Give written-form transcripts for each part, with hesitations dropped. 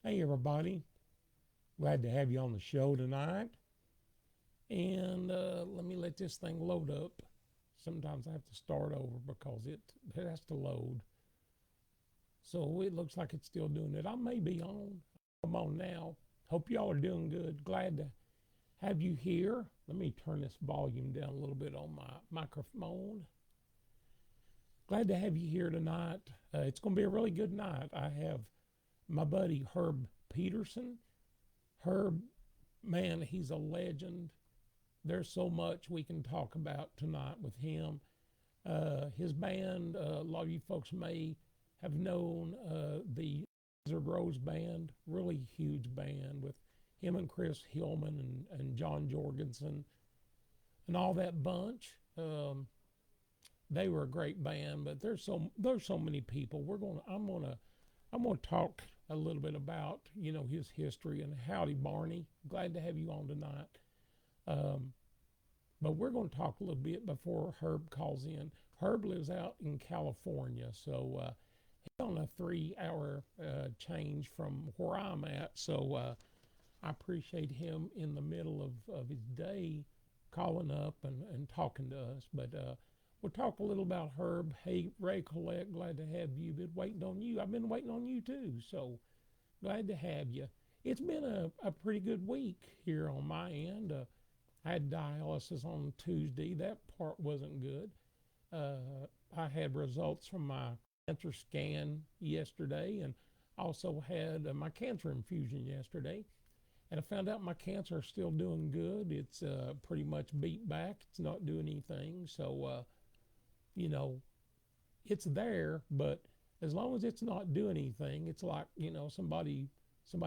Hey, everybody. Glad to have you on the show tonight. And let me let this thing load up. Sometimes I have to start over because it has to load. So it looks like it's still doing it. I may be on. I'm on now. Hope y'all are doing good. Glad to have you here. Let me turn this volume down a little bit on my microphone. Glad to have you here tonight. It's going to be a really good night. I have my buddy Herb Pedersen. Herb, man, he's a legend. There's so much we can talk about tonight with him. His band, a lot of you folks may have known the Lizard Rose Band, really huge band with him and Chris Hillman and John Jorgensen and all that bunch. They were a great band, but there's so many people. I'm gonna talk a little bit about his history and howdy Barney. Glad to have you on tonight. Um, but we're going to talk a little bit before Herb calls in. Herb lives out in California, so he's on a 3 hour change from where I'm at. So I appreciate him in the middle of his day calling up and talking to us. But we'll talk a little about Herb. Hey, Ray Collette, glad to have you. Been waiting on you. I've been waiting on you too. So glad to have you. It's been a pretty good week here on my end. I had dialysis on Tuesday. That part wasn't good. I had results from my cancer scan yesterday and also had my cancer infusion yesterday. And I found out my cancer is still doing good. It's pretty much beat back. It's not doing anything. So, you know, it's there, but as long as it's not doing anything, it's like, somebody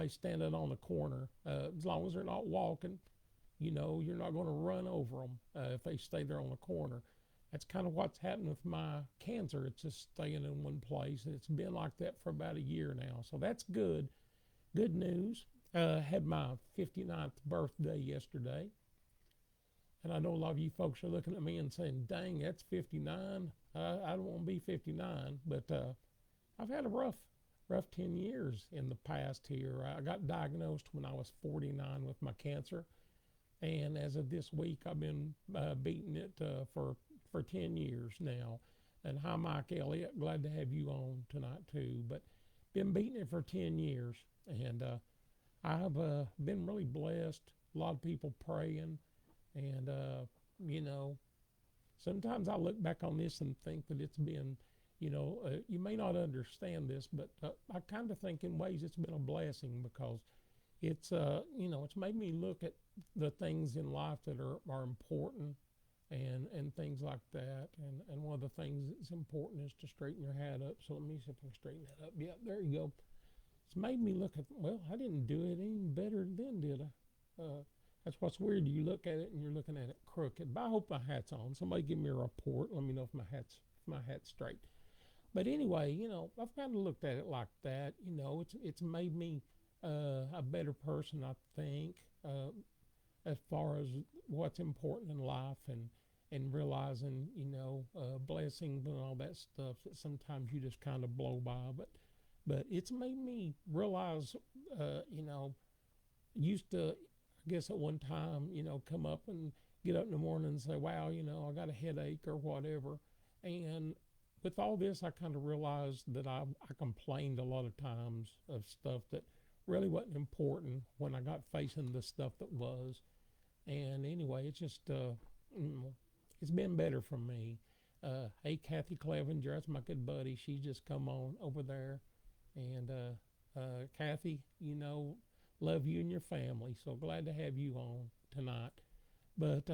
standing on the corner. As long as they're not walking, you're not going to run over them if they stay there on the corner. That's kind of what's happened with my cancer. It's just staying in one place, and it's been like that for about a year now. So that's good. Good news. Had my 59th birthday yesterday, and I know a lot of you folks are looking at me and saying, "Dang, that's 59." I don't want to be 59, but I've had a rough 10 years in the past here. I got diagnosed when I was 49 with my cancer, and as of this week, I've been beating it for 10 years now. And hi, Mike Elliott, glad to have you on tonight too. But been beating it for 10 years, and I've been really blessed. A lot of people praying, and you know, sometimes I look back on this and think that it's been, you may not understand this, but I kind of think in ways it's been a blessing because it's made me look at the things in life that are important and things like that. And one of the things that's important is to straighten your hat up. So let me see if I can straighten that up. Yeah, there you go. It's made me look at, well, I didn't do it any better then, did I? That's what's weird. You look at it and you're looking at it crooked. But I hope my hat's on. Somebody give me a report. Let me know if my hat's straight. But anyway, I've kind of looked at it like that. It's made me a better person, I think, as far as what's important in life and realizing, blessings and all that stuff that sometimes you just kind of blow by. But it's made me realize, used to, I guess at one time, come up and get up in the morning and say, wow, I got a headache or whatever. And with all this, I kind of realized that I complained a lot of times of stuff that really wasn't important when I got facing the stuff that was. And anyway, it's just, it's been better for me. Hey, Kathy Clevenger, that's my good buddy. She just come on over there. And Kathy, love you and your family. So glad to have you on tonight. But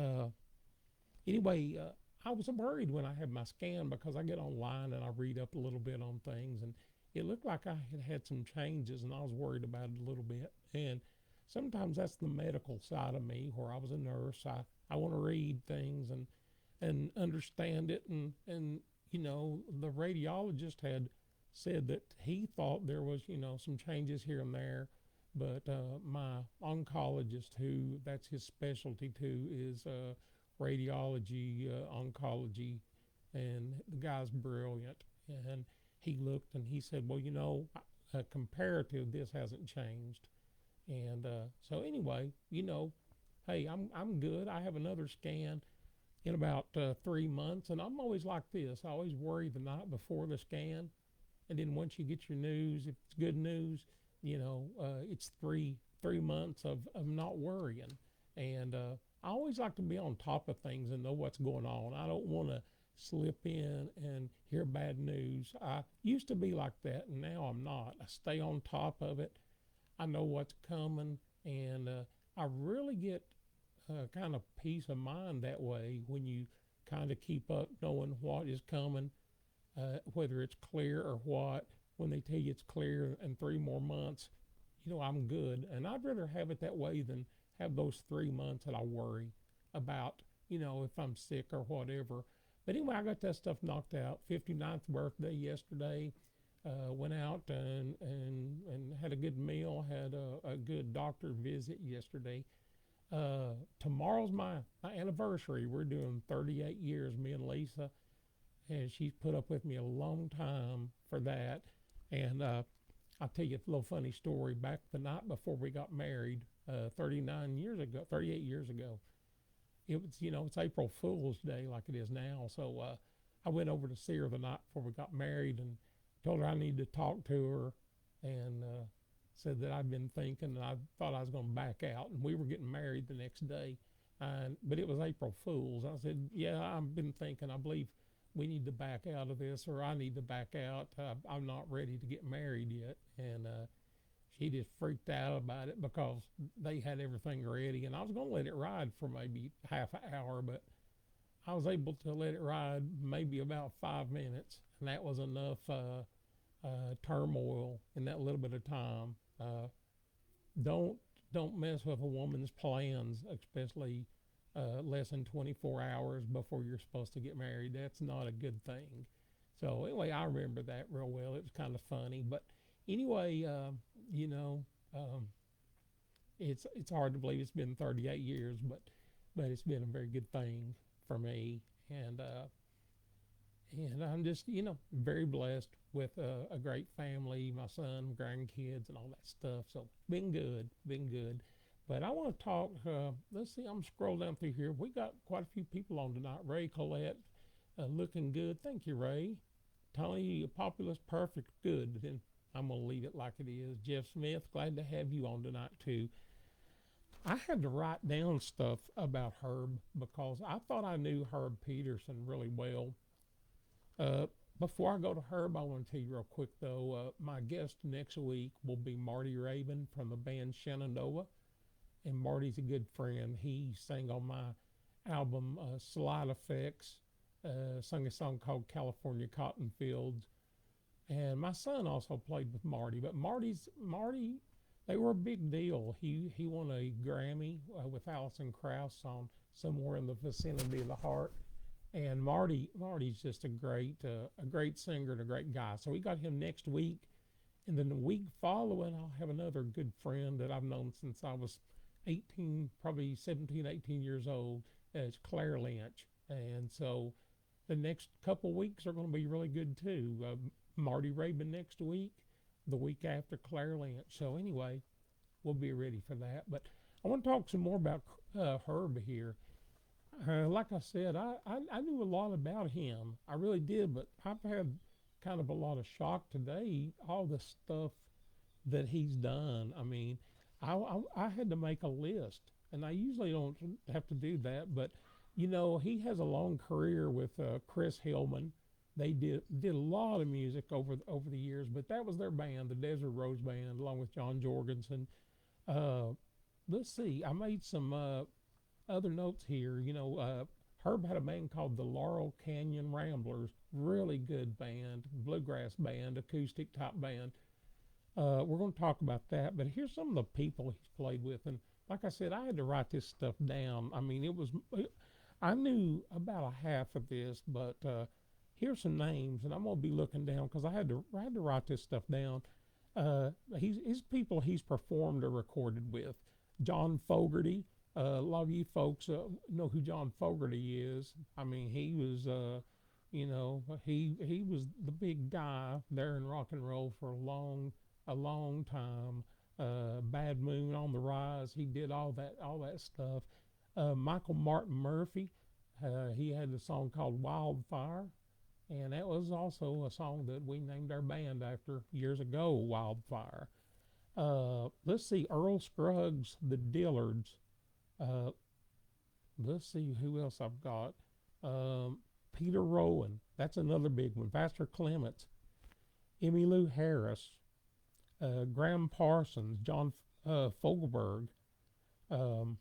anyway, I was worried when I had my scan because I get online and I read up a little bit on things, and it looked like I had some changes, and I was worried about it a little bit. And sometimes that's the medical side of me, where I was a nurse. I want to read things and understand it, and the radiologist had said that he thought there was some changes here and there, but my oncologist, who that's his specialty too, is radiology, oncology, and the guy's brilliant. And he looked and he said, well, comparative, this hasn't changed. And so anyway, hey, I'm good. I have another scan in about 3 months, and I'm always like this. I always worry the night before the scan, and then once you get your news, if it's good news, it's three months of not worrying. And I always like to be on top of things and know what's going on. I don't want to slip in and hear bad news. I used to be like that, and now I'm not. I stay on top of it. I know what's coming, and I really get kind of peace of mind that way when you kind of keep up knowing what is coming, whether it's clear or what. When they tell you it's clear in 3 more months, I'm good. And I'd rather have it that way than have those 3 months that I worry about, if I'm sick or whatever. But anyway, I got that stuff knocked out. 59th birthday yesterday. Went out and had a good meal, had a good doctor visit yesterday. Tomorrow's my anniversary. We're doing 38 years, me and Lisa, and she's put up with me a long time for that. And I'll tell you a little funny story. Back the night before we got married, 39 years ago, 38 years ago, it was, it's April Fool's Day like it is now. So I went over to see her the night before we got married and told her I needed to talk to her, and said that I'd been thinking and I thought I was going to back out. And we were getting married the next day, but it was April Fool's. I said, yeah, I've been thinking, I believe we need to back out of this, or I need to back out. I'm not ready to get married yet. And she just freaked out about it because they had everything ready, and I was going to let it ride for maybe half an hour, but I was able to let it ride maybe about 5 minutes, and that was enough turmoil in that little bit of time. Don't don't mess with a woman's plans, especially less than 24 hours before you're supposed to get married. That's not a good thing. So anyway, I remember that real well. It was kind of funny, but anyway, you know, it's hard to believe it's been 38 years, but it's been a very good thing for me, and I'm just very blessed with a great family, my son, grandkids, and all that stuff. So been good, been good. But I want to talk. Let's see. I'm scroll down through here. We got quite a few people on tonight. Ray Collette, looking good. Thank you, Ray. Tony, Populous, perfect, good. Then I'm gonna leave it like it is. Jeff Smith, glad to have you on tonight too. I had to write down stuff about Herb because I thought I knew Herb Pedersen really well. Uh, Before I go to Herb, I want to tell you real quick though. My guest next week will be Marty Raven from the band Shenandoah, and Marty's a good friend. He sang on my album Slide Effects, sung a song called California Cotton Fields, and my son also played with Marty. But Marty, they were a big deal. He won a Grammy with Alison Krauss on Somewhere in the Vicinity of the Heart. And Marty's just a great singer and a great guy. So we got him next week, and then the week following, I'll have another good friend that I've known since I was 18, probably 17, 18 years old. It's Claire Lynch, and so the next couple weeks are going to be really good too. Marty Rabin next week, the week after Claire Lynch. So anyway, we'll be ready for that. But I want to talk some more about Herb here. Like I said, I knew a lot about him. I really did, but I've had kind of a lot of shock today, all the stuff that he's done. I mean, I had to make a list, and I usually don't have to do that, but he has a long career with Chris Hillman. They did a lot of music over the years, but that was their band, the Desert Rose Band, along with John Jorgensen. Let's see, I made some other notes here. Herb had a band called the Laurel Canyon Ramblers, really good band, bluegrass band, acoustic type band. We're going to talk about that, but here's some of the people he's played with. And like I said, I had to write this stuff down. I mean, I knew about a half of this, but here's some names, and I'm going to be looking down because I had to write this stuff down. His people he's performed or recorded with: John Fogerty. A lot of you folks know who John Fogerty is. I mean, he was, he was the big guy there in rock and roll for a long a long time. Bad Moon on the Rise. He did all that stuff. Michael Martin Murphey. He had a song called Wildfire, and that was also a song that we named our band after years ago, Wildfire. Let's see, Earl Scruggs, the Dillards. Uh, let's see who else I've got. Um, Peter Rowan, that's another big one. Pastor Clements, Emmy Lou Harris, Graham Parsons, John Fogelberg, um,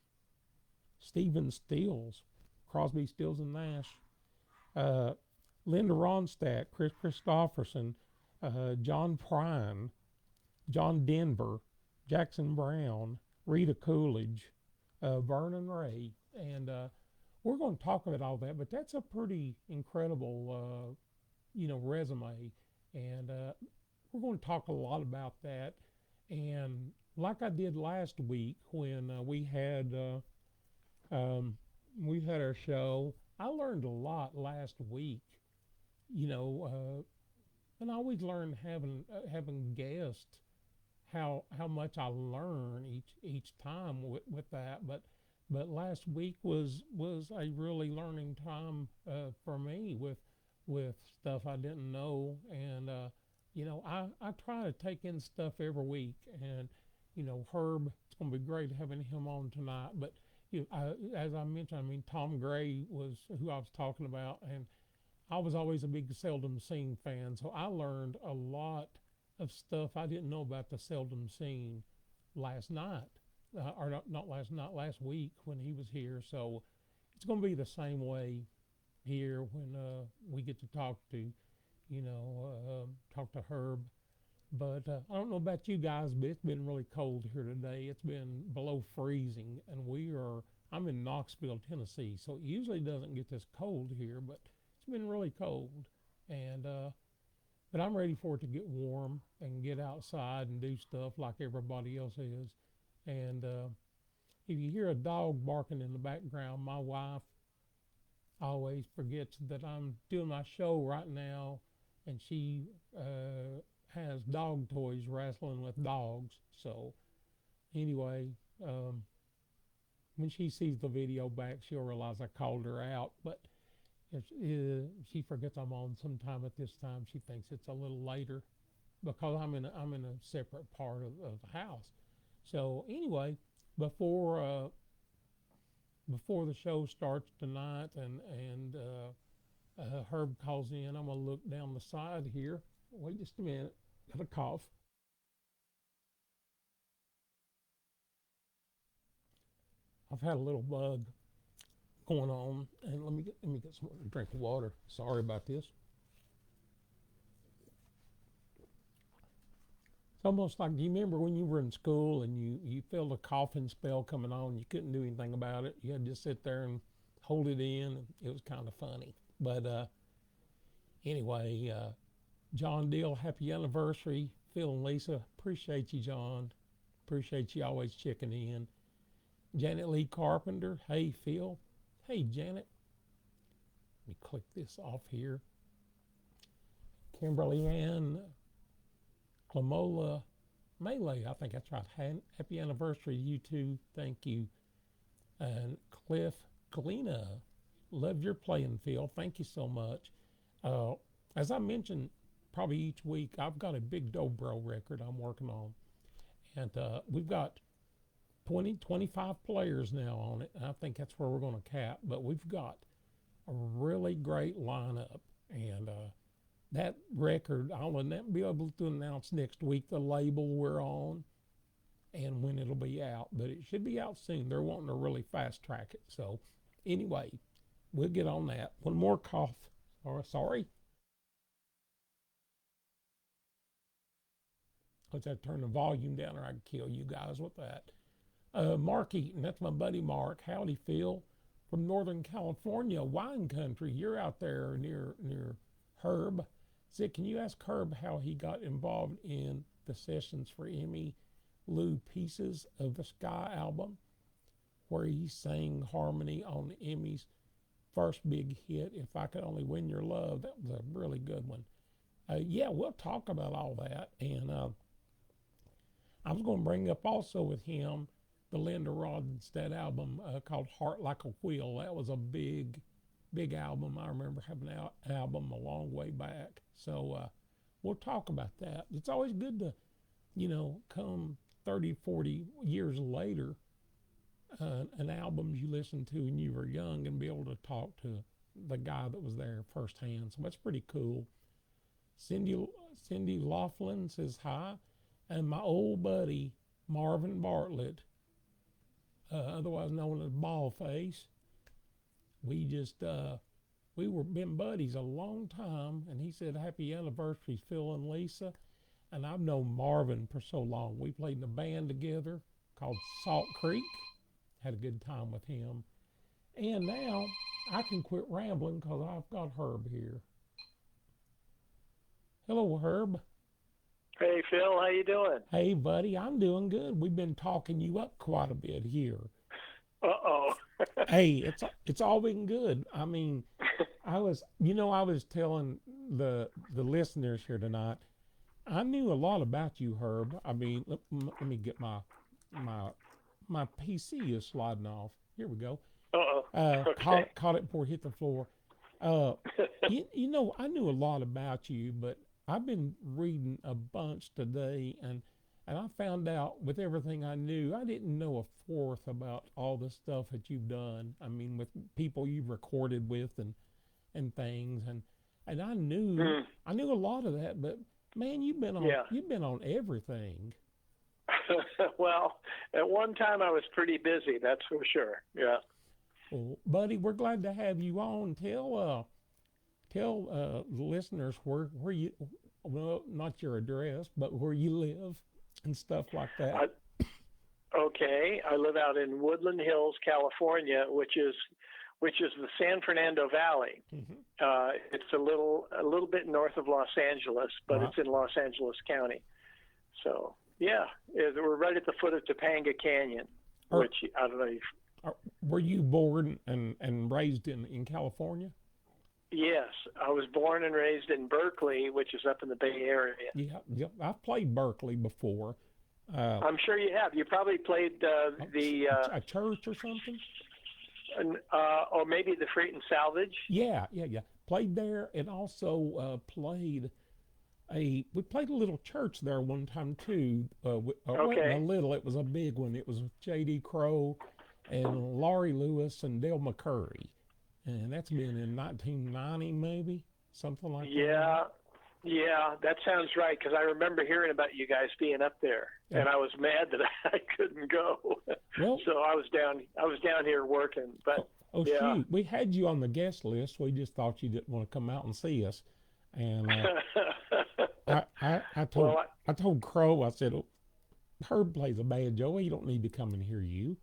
Stephen Stills, Crosby, Stills and Nash, uh, Linda Ronstadt, Chris Christopherson, John Prine, John Denver, Jackson Brown, Rita Coolidge, Vernon Ray, and we're going to talk about all that. But that's a pretty incredible, resume, and we're going to talk a lot about that. And like I did last week when we had our show, I learned a lot last week. You know, and I always learn having guests how much I learn each time with that. But last week was a really learning time for me with stuff I didn't know, and I try to take in stuff every week, and Herb, it's going to be great having him on tonight. But as I mentioned, I mean Tom Gray was who I was talking about, and I was always a big Seldom Seen fan, so I learned a lot of stuff I didn't know about the Seldom Scene last night, or not last night, last week when he was here. So it's going to be the same way here when we get to talk to Herb. But I don't know about you guys, but it's been really cold here today. It's been below freezing, and I'm in Knoxville, Tennessee, so it usually doesn't get this cold here, but it's been really cold. And but I'm ready for it to get warm and get outside and do stuff like everybody else is. And if you hear a dog barking in the background, my wife always forgets that I'm doing my show right now, and she has dog toys wrestling with dogs. So anyway, when she sees the video back, she'll realize I called her out. But if she forgets I'm on sometime at this time, she thinks it's a little later because I'm in a separate part of the house. So anyway, before the show starts tonight, and Herb calls in, I'm gonna look down the side here. Wait just a minute. Got a cough. I've had a little bug going on, and let me get some drink of water. Sorry about this. It's almost like, do you remember when you were in school and you felt a coughing spell coming on? You couldn't do anything about it. You had to just sit there and hold it in. And it was kind of funny. But anyway, John Deal, happy anniversary. Phil and Lisa, appreciate you, John. Appreciate you always checking in. Janet Lee Carpenter, hey, Phil. Hey, Janet. Let me click this off here. Kimberly Ann Clamola Melee, I think that's right. Happy anniversary to you too. Thank you. And Cliff Kalina, love your playing, Phil. Thank you so much. As I mentioned, probably each week, I've got a big dobro record I'm working on. And we've got 25 players now on it. And I think that's where we're going to cap. But we've got a really great lineup. And that record, I'll be able to announce next week the label we're on and when it'll be out. But it should be out soon. They're wanting to really fast track it. So anyway, we'll get on that. One more cough. Sorry. Let's have to turn the volume down or I can kill you guys with that. Mark Eaton, that's my buddy Mark. Howdy, Phil. From Northern California, wine country. You're out there near Herb. Said, can you ask Herb how he got involved in the sessions for Emmy Lou Pieces of the Sky album, where he sang harmony on Emmy's first big hit, If I Could Only Win Your Love? That was a really good one. Yeah, we'll talk about all that. And I was going to bring up also with him the Linda Ronstadt album called Heart Like a Wheel. That was a big, big album. I remember having an album a long way back. So we'll talk about that. It's always good to, come 30, 40 years later, an album you listened to when you were young and be able to talk to the guy that was there firsthand. So that's pretty cool. Cindy Laughlin says hi. And my old buddy, Marvin Bartlett, otherwise known as Ballface, we were been buddies a long time, and he said, happy anniversary, Phil and Lisa. And I've known Marvin for so long. We played in a band together called Salt Creek. Had a good time with him. And now I can quit rambling because I've got Herb here. Hello, Herb. Hey, Phil, how you doing? Hey, buddy, I'm doing good. We've been talking you up quite a bit here. Uh-oh. Hey, it's all been good. I mean, I was telling the listeners here tonight, I knew a lot about you, Herb. I mean, let me get my PC is sliding off. Here we go. Uh-oh. Okay. Caught it before it hit the floor. I knew a lot about you, but I've been reading a bunch today, and I found out with everything I knew, I didn't know a fourth about all the stuff that you've done. I mean, with people you've recorded with and things, and I knew a lot of that, but man, you've been on everything. Well, at one time I was pretty busy, that's for sure. Yeah. Well, buddy, we're glad to have you on. Tell the listeners where you, well, not your address, but where you live and stuff like that. Okay, I live out in Woodland Hills, California, which is the San Fernando Valley. Mm-hmm. It's a little bit north of Los Angeles, but It's in Los Angeles County. So yeah, we're right at the foot of Topanga Canyon, which I don't know. Were you born and raised in California? Yes, I was born and raised in Berkeley, which is up in the Bay Area. Yeah, I've played Berkeley before. I'm sure you have. You probably played a church or something? Or maybe the Freight and Salvage. Yeah. Played there, and also played we played a little church there one time too. It wasn't a little, it was a big one. It was with J.D. Crowe and Laurie Lewis and Dale McCurry. And that's been in 1990 maybe, something like that. Yeah, that sounds right, because I remember hearing about you guys being up there, and I was mad that I couldn't go. Well, so I was down here working. But shoot, we had you on the guest list. We just thought you didn't want to come out and see us. And I told Crow, I said, Herb plays a banjo. He don't need to come and hear you.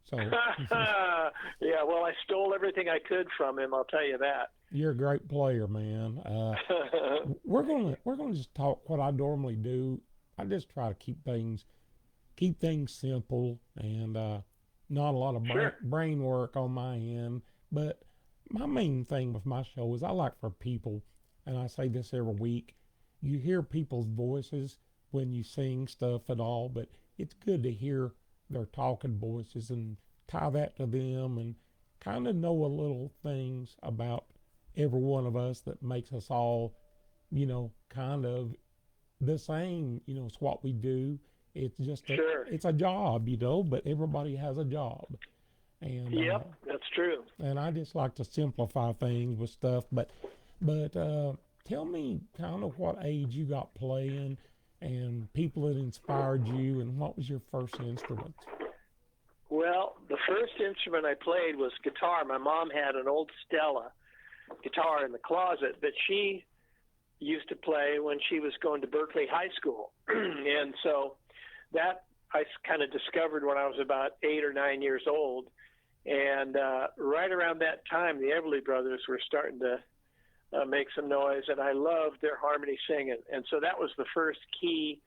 So yeah, well, I stole everything I could from him. I'll tell you that. You're a great player, man. We're gonna just talk what I normally do. I just try to keep things simple and not a lot of brain work on my end. But my main thing with my show is I like for people, and I say this every week, you hear people's voices when you sing stuff at all, but it's good to hear their talking voices and tie that to them and kind of know a little things about every one of us that makes us all, kind of the same. It's what we do. It's just it's a job, but everybody has a job. And yep, that's true. And I just like to simplify things with stuff. But tell me kind of what age you got playing and people that inspired you, and what was your first instrument? Well, the first instrument I played was guitar. My mom had an old Stella guitar in the closet that she used to play when she was going to Berkeley High School. And so that I kind of discovered when I was about 8 or 9 years old. And right around that time, the Everly Brothers were starting to make some noise, and I loved their harmony singing. And so that was the first key,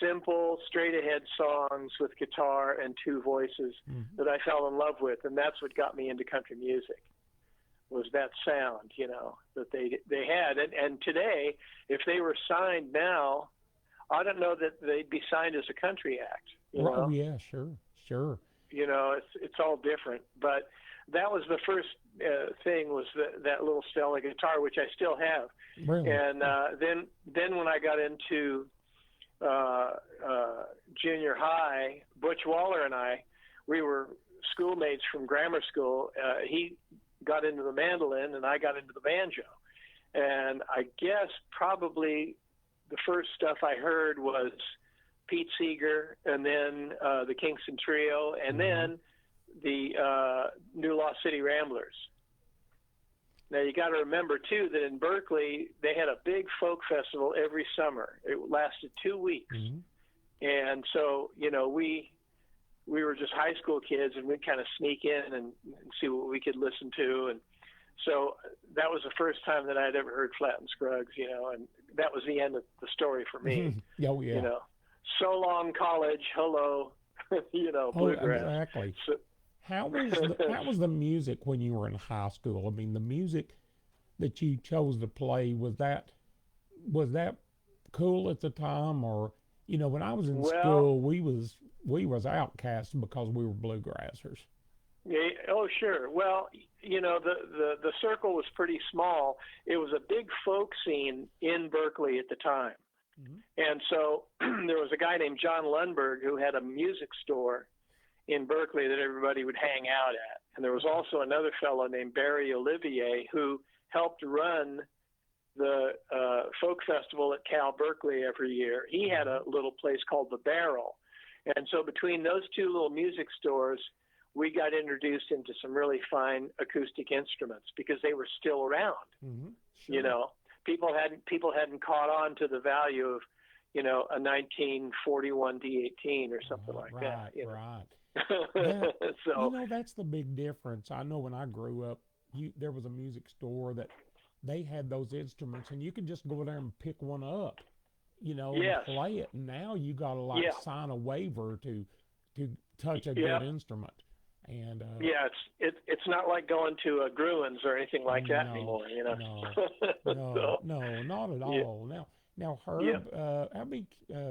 simple, straight-ahead songs with guitar and two voices that I fell in love with, and that's what got me into country music, was that sound, that they had. And today, if they were signed now, I don't know that they'd be signed as a country act. You know? Oh yeah, sure. You know, it's all different. But that was the first thing, was that little Stella guitar, which I still have. Really? And then when I got into junior high, Butch Waller and I, we were schoolmates from grammar school. He got into the mandolin and I got into the banjo. And I guess probably the first stuff I heard was Pete Seeger, and then the Kingston Trio, and then the New Lost City Ramblers. Now you got to remember too that in Berkeley they had a big folk festival every summer. It lasted 2 weeks, and so you know we were just high school kids, and we'd kind of sneak in and see what we could listen to, and so that was the first time that I'd ever heard Flatt and Scruggs, you know, and that was the end of the story for me. Oh yeah. You know, so long college, hello, you know, bluegrass. Oh, exactly. So, how was the music when you were in high school? I mean, the music that you chose to play, was that cool at the time? Or, you know, when I was in school, we was outcast because we were bluegrassers. Yeah, oh sure. Well, you know, the circle was pretty small. It was a big folk scene in Berkeley at the time. And so there was a guy named John Lundberg who had a music store in Berkeley that everybody would hang out at. And there was also another fellow named Barry Olivier who helped run the folk festival at Cal Berkeley every year. He had a little place called The Barrel. And so between those two little music stores, we got introduced into some really fine acoustic instruments because they were still around. Sure. You know, people hadn't caught on to the value of, you know, a 1941 D18 or something like that. You know? Right. So, you know, that's the big difference. I know when I grew up, there was a music store that they had those instruments, and you could just go there and pick one up, you know, and play it. And now you got to sign a waiver to touch a good instrument. And it's not like going to a Gruen's or anything like that anymore. You know. No, not at all. Now, Herb, how many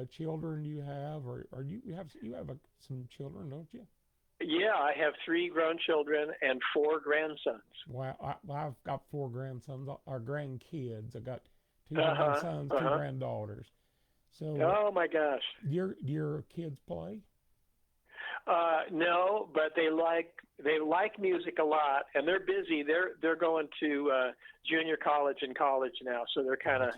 children do you have, or you have some children, don't you? Yeah, I have 3 grown children and 4 grandsons. Wow, I've got 4 grandsons, or grandkids. I got 2 grandsons, 2 granddaughters. So, oh my gosh, do your kids play? No, but they like music a lot, and they're busy. They're going to junior college and college now, so they're kind of,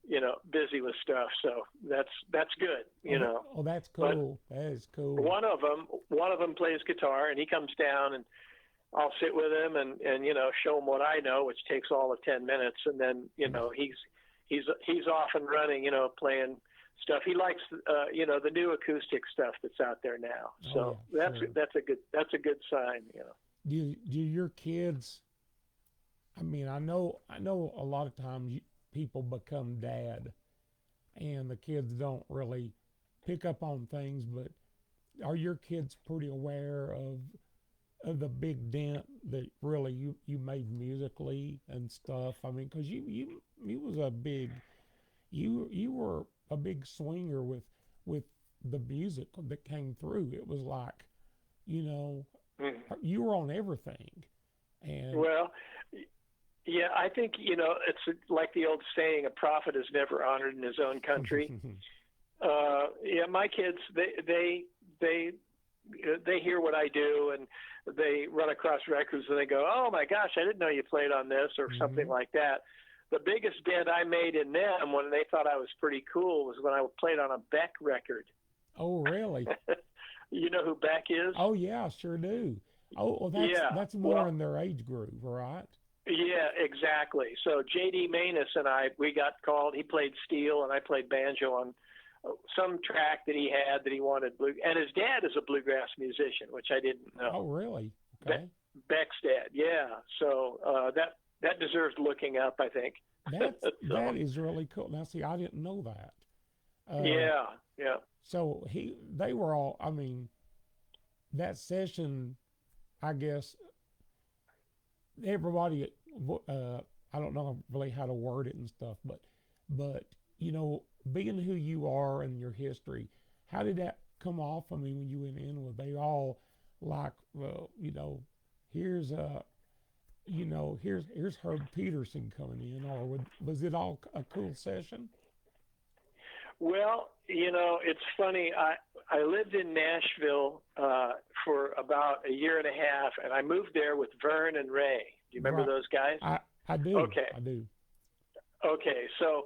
you know, busy with stuff. So that's good, you know. Oh, that's cool. That is cool. One of them plays guitar, and he comes down, and I'll sit with him and you know, show him what I know, which takes all of 10 minutes, and then you know he's off and running, you know, playing stuff. He likes you know, the new acoustic stuff that's out there now. So that's a good sign, you know. Do your kids? I mean, I know a lot of times people become dad, and the kids don't really pick up on things. But are your kids pretty aware of the big dent that really you made musically and stuff? I mean, because you was a big you were a big swinger with the music that came through. It was like, you know, you were on everything. And well, yeah, I think, you know, it's like the old saying, a prophet is never honored in his own country. Yeah, my kids, they hear what I do, and they run across records and they go, oh my gosh, I didn't know you played on this, or something like that. The biggest dent I made in them when they thought I was pretty cool was when I played on a Beck record. Oh, really? You know who Beck is? Oh, yeah, I sure do. Oh, well, that's more in their age group, right? Yeah, exactly. So J.D. Manus and we got called. He played steel, and I played banjo on some track that he had that he wanted. And his dad is a bluegrass musician, which I didn't know. Oh, really? Okay. Beck's dad, yeah. So that deserves looking up, I think. That is really cool. Now, see, I didn't know that. Yeah. So they were all, I mean, that session, I guess, everybody, I don't know really how to word it and stuff, but you know, being who you are and your history, how did that come off? I mean, when you went in, were they all like, well, here's here's Herb Pedersen coming in, or was it all a cool session? Well, it's funny. I lived in Nashville for about a year and a half, and I moved there with Vern and Ray. Do you remember those guys? I do. Okay. I do. Okay, so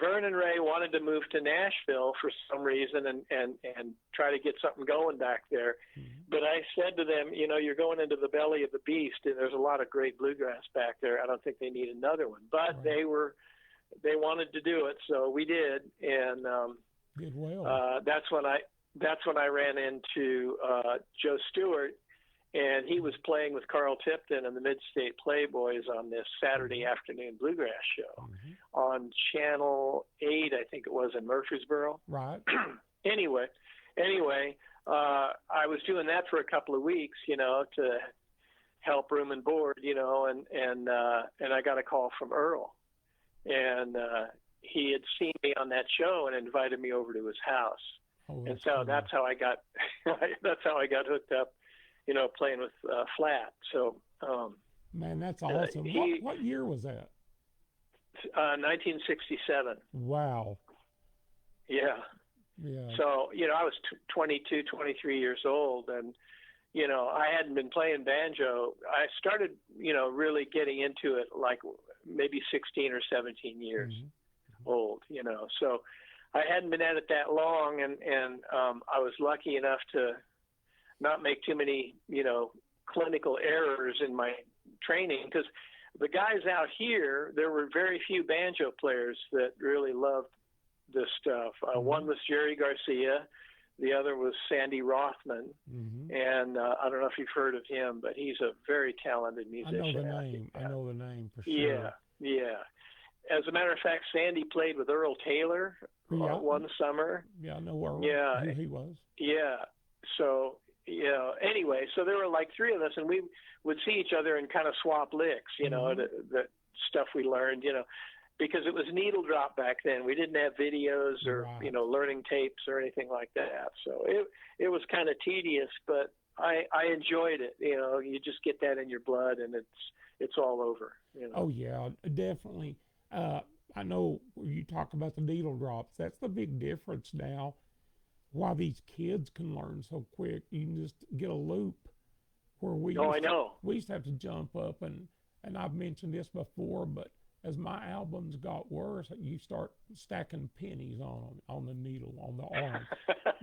Vern and Ray wanted to move to Nashville for some reason and try to get something going back there. Mm-hmm. But I said to them, you're going into the belly of the beast, and there's a lot of great bluegrass back there. I don't think they need another one. But Right. they wanted to do it, so we did, and Did well. that's when I ran into Joe Stewart, and he was playing with Carl Tipton and the Mid-State Playboys on this Saturday afternoon bluegrass show Mm-hmm. on Channel 8, I think it was, in Murfreesboro. Right. Anyway, I was doing that for a couple of weeks, to help room and board, and I got a call from Earl, and he had seen me on that show and invited me over to his house, and so cool. that's how I got hooked up, playing with Flat. So, Man, that's awesome. What year was that? 1967. Wow. Yeah. Yeah. So, I was 22, 23 years old, and, I hadn't been playing banjo. I started, really getting into it like maybe 16 or 17 years Mm-hmm. old, So I hadn't been at it that long, and I was lucky enough to not make too many, clinical errors in my training, because the guys out here, there were very few banjo players that really loved this stuff. One was Jerry Garcia, the other was Sandy Rothman, Mm-hmm. and I don't know if you've heard of him, but he's a very talented musician. I know the name for sure. Yeah. As a matter of fact, Sandy played with Earl Taylor one summer. Yeah, I know Earl. Yeah. Who he was. Yeah. So, anyway, so there were like three of us, and we would see each other and kind of swap licks, Mm-hmm. the stuff we learned, because it was needle drop back then. We didn't have videos or, Right. Learning tapes or anything like that. So it was kind of tedious, but I enjoyed it. You just get that in your blood, and it's all over. Oh yeah, definitely. I know you talk about the needle drops. That's the big difference now. Why these kids can learn so quick. You can just get a loop where I know. We used to have to jump up, and I've mentioned this before, but as my albums got worse, you start stacking pennies on the needle, on the arm.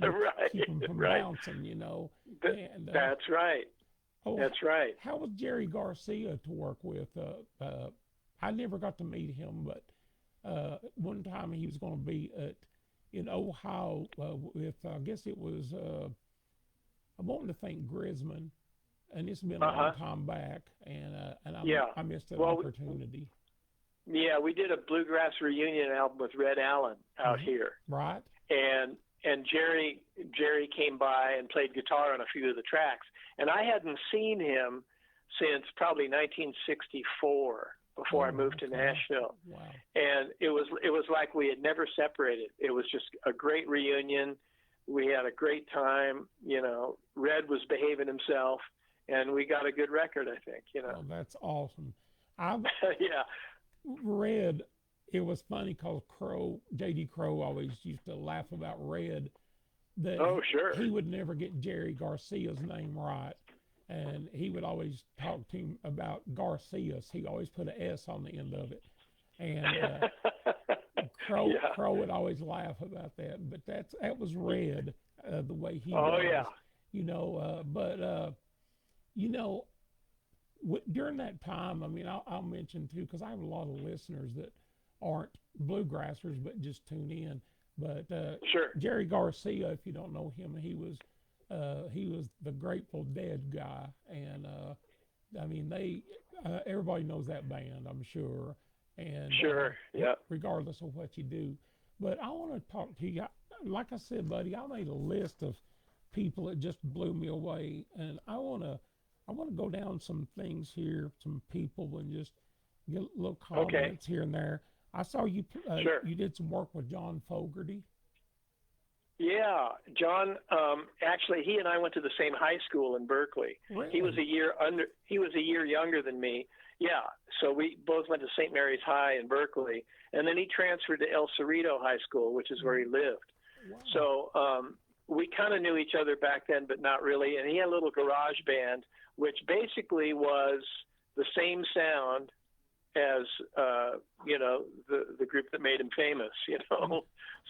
Right. Keep them from bouncing, And, that's right. That's right. How was Jerry Garcia to work with? I never got to meet him, but one time he was going to be in Ohio with, I guess it was, I'm wanting to think Grisman, and it's been a long time back, and I missed that opportunity. Yeah, we did a bluegrass reunion album with Red Allen out here. Right. And Jerry came by and played guitar on a few of the tracks. And I hadn't seen him since probably 1964 before I moved to Nashville. Wow. And it was like we had never separated. It was just a great reunion. We had a great time. Red was behaving himself, and we got a good record, I think. Oh, that's awesome. Yeah. Red, it was funny because J.D. Crow always used to laugh about Red. Sure. He would never get Jerry Garcia's name right. And he would always talk to him about Garcias. He always put an S on the end of it. And Crow would always laugh about that. But that was Red, the way he was. Yeah. During that time, I mean, I'll mention too, because I have a lot of listeners that aren't bluegrassers but just tune in. But Sure. Jerry Garcia, if you don't know him, he was the Grateful Dead guy, and I mean everybody knows that band, I'm sure. And sure, yeah. Regardless of what you do, but I want to talk to you. Like I said, buddy, I made a list of people that just blew me away, and I want to go down some things here, some people, and just get little comments here and there. I saw you. Sure. You did some work with John Fogerty. Yeah, John. Actually, he and I went to the same high school in Berkeley. Really? He was a year under. He was a year younger than me. Yeah, so we both went to St. Mary's High in Berkeley, and then he transferred to El Cerrito High School, which is where he lived. Wow. So we kind of knew each other back then, but not really. And he had a little garage band, which basically was the same sound as the group that made him famous.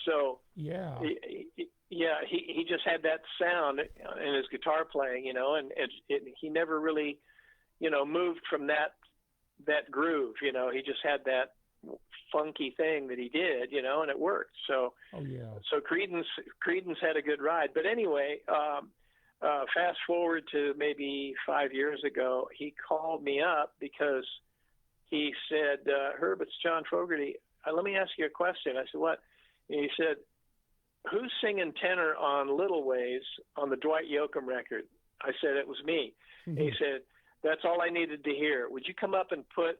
So yeah, he just had that sound in his guitar playing, and he never really, moved from that groove. He just had that funky thing that he did, and it worked. So So Creedence had a good ride. But anyway, fast forward to maybe 5 years ago, he called me up because he said, Herb, it's John Fogerty. Let me ask you a question. I said, what? And he said, who's singing tenor on Little Ways on the Dwight Yoakam record? I said, it was me. Mm-hmm. And he said, that's all I needed to hear. Would you come up and put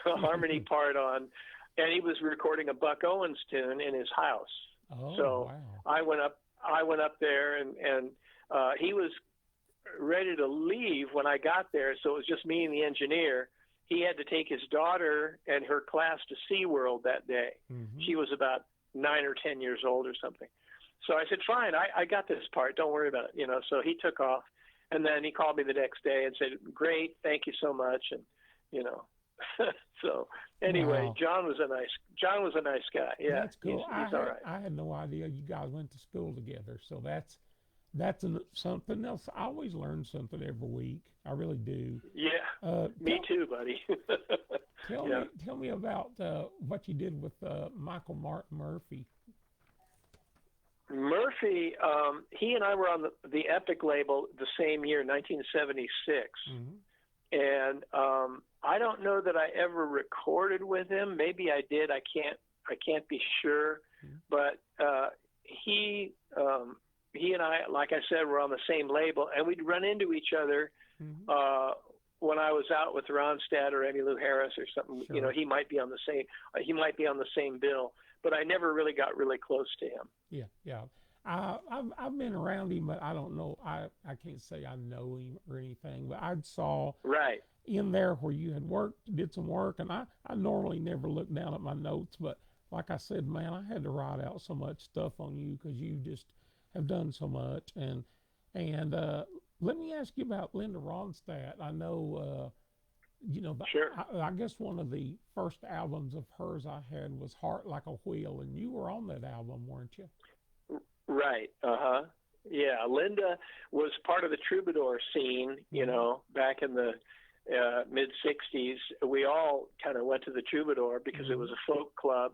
a harmony part on? And he was recording a Buck Owens tune in his house. Oh, so wow. I went up there, and he was ready to leave when I got there. So it was just me and the engineer. He had to take his daughter and her class to SeaWorld that day. Mm-hmm. She was about 9 or 10 years old or something. So I said, fine, I got this part. Don't worry about it. So he took off, and then he called me the next day and said, great, thank you so much. And, so anyway, Wow. John was a nice guy. Yeah. That's cool. He's all right. I had no idea you guys went to school together. So that's something else. I always learn something every week. I really do. Yeah. Me too, buddy. Tell me about what you did with Michael Martin Murphy. Murphy, he and I were on the Epic label the same year, 1976. Mm-hmm. And I don't know that I ever recorded with him. Maybe I did. I can't be sure. Mm-hmm. But he and I, like I said, were on the same label, and we'd run into each other Mm-hmm. when I was out with Ronstadt or Emmy Lou Harris or something. Sure. He might be on the same bill, but I never really got really close to him. Yeah. I've been around him, but I don't know. I can't say I know him or anything. But I saw Right in there where you had did some work, and I normally never look down at my notes, but like I said, man, I had to write out so much stuff on you because you just have done so much. And let me ask you about Linda Ronstadt. I know, Sure. I guess one of the first albums of hers I had was Heart Like a Wheel, and you were on that album, weren't you? Right. Uh-huh. Yeah. Linda was part of the troubadour scene, back in the mid-'60s. We all kind of went to the troubadour because Mm-hmm. it was a folk club,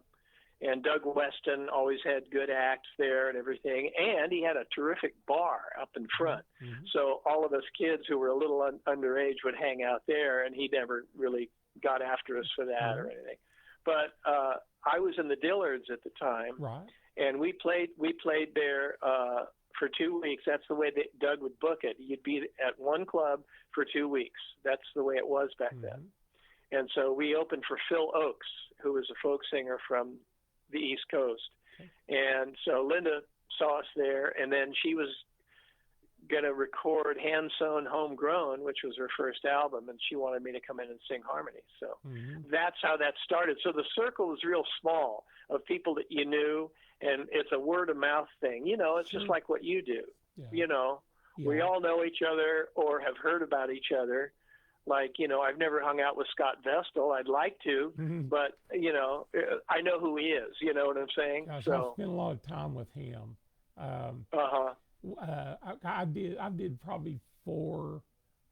and Doug Weston always had good acts there and everything, and he had a terrific bar up in front. Mm-hmm. So all of us kids who were a little underage would hang out there, and he never really got after us for that Mm-hmm. or anything. But I was in the Dillards at the time. Right. And we played there for 2 weeks. That's the way that Doug would book it. You'd be at one club for 2 weeks. That's the way it was back Mm-hmm. then. And so we opened for Phil Oakes, who was a folk singer from the East Coast. Okay. And so Linda saw us there, and then she was going to record Hand Sewn Homegrown, which was her first album, and she wanted me to come in and sing harmony. So Mm-hmm. that's how that started. So the circle was real small of people that you knew, and it's a word of mouth thing. It's just like what you do. Yeah. We all know each other or have heard about each other. Like, I've never hung out with Scott Vestal. I'd like to, Mm-hmm. but, I know who he is. You know what I'm saying? Gosh, So, I spent a lot of time with him. uh-huh. I did probably 4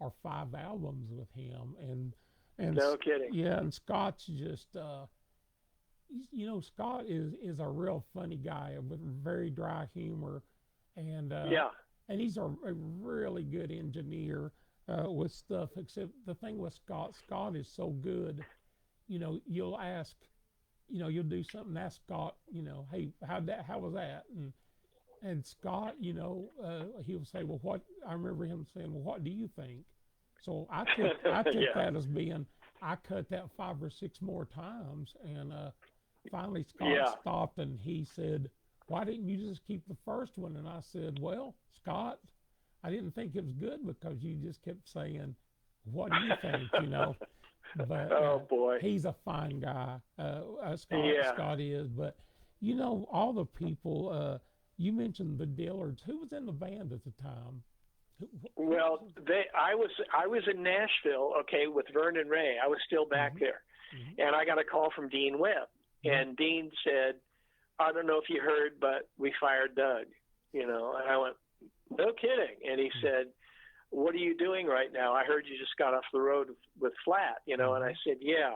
or 5 albums with him, and No kidding. Yeah, and Scott's just Scott is a real funny guy with very dry humor, and and he's a really good engineer with stuff. Except the thing with Scott is so good. You'll ask, you'll do something, ask Scott, hey, how was that? And Scott, he'll say, well, what? I remember him saying, well, what do you think? So I took Yeah. that as being, I cut that 5 or 6 more times, and finally Scott Yeah. stopped and he said, "Why didn't you just keep the first one?" And I said, "Well, Scott, I didn't think it was good because you just kept saying, 'What do you think?'" You know. But Oh boy. he's a fine guy. Scott Yeah. Scott is. But all the people. You mentioned the Dillards. Who was in the band at the time? Well, I was in Nashville, okay, with Vernon Ray. I was still back Mm-hmm. there, Mm-hmm. and I got a call from Dean Webb, and Dean said, "I don't know if you heard, but we fired Doug." And I went, "No kidding." And he said, "What are you doing right now? I heard you just got off the road with Flat." And I said, "Yeah."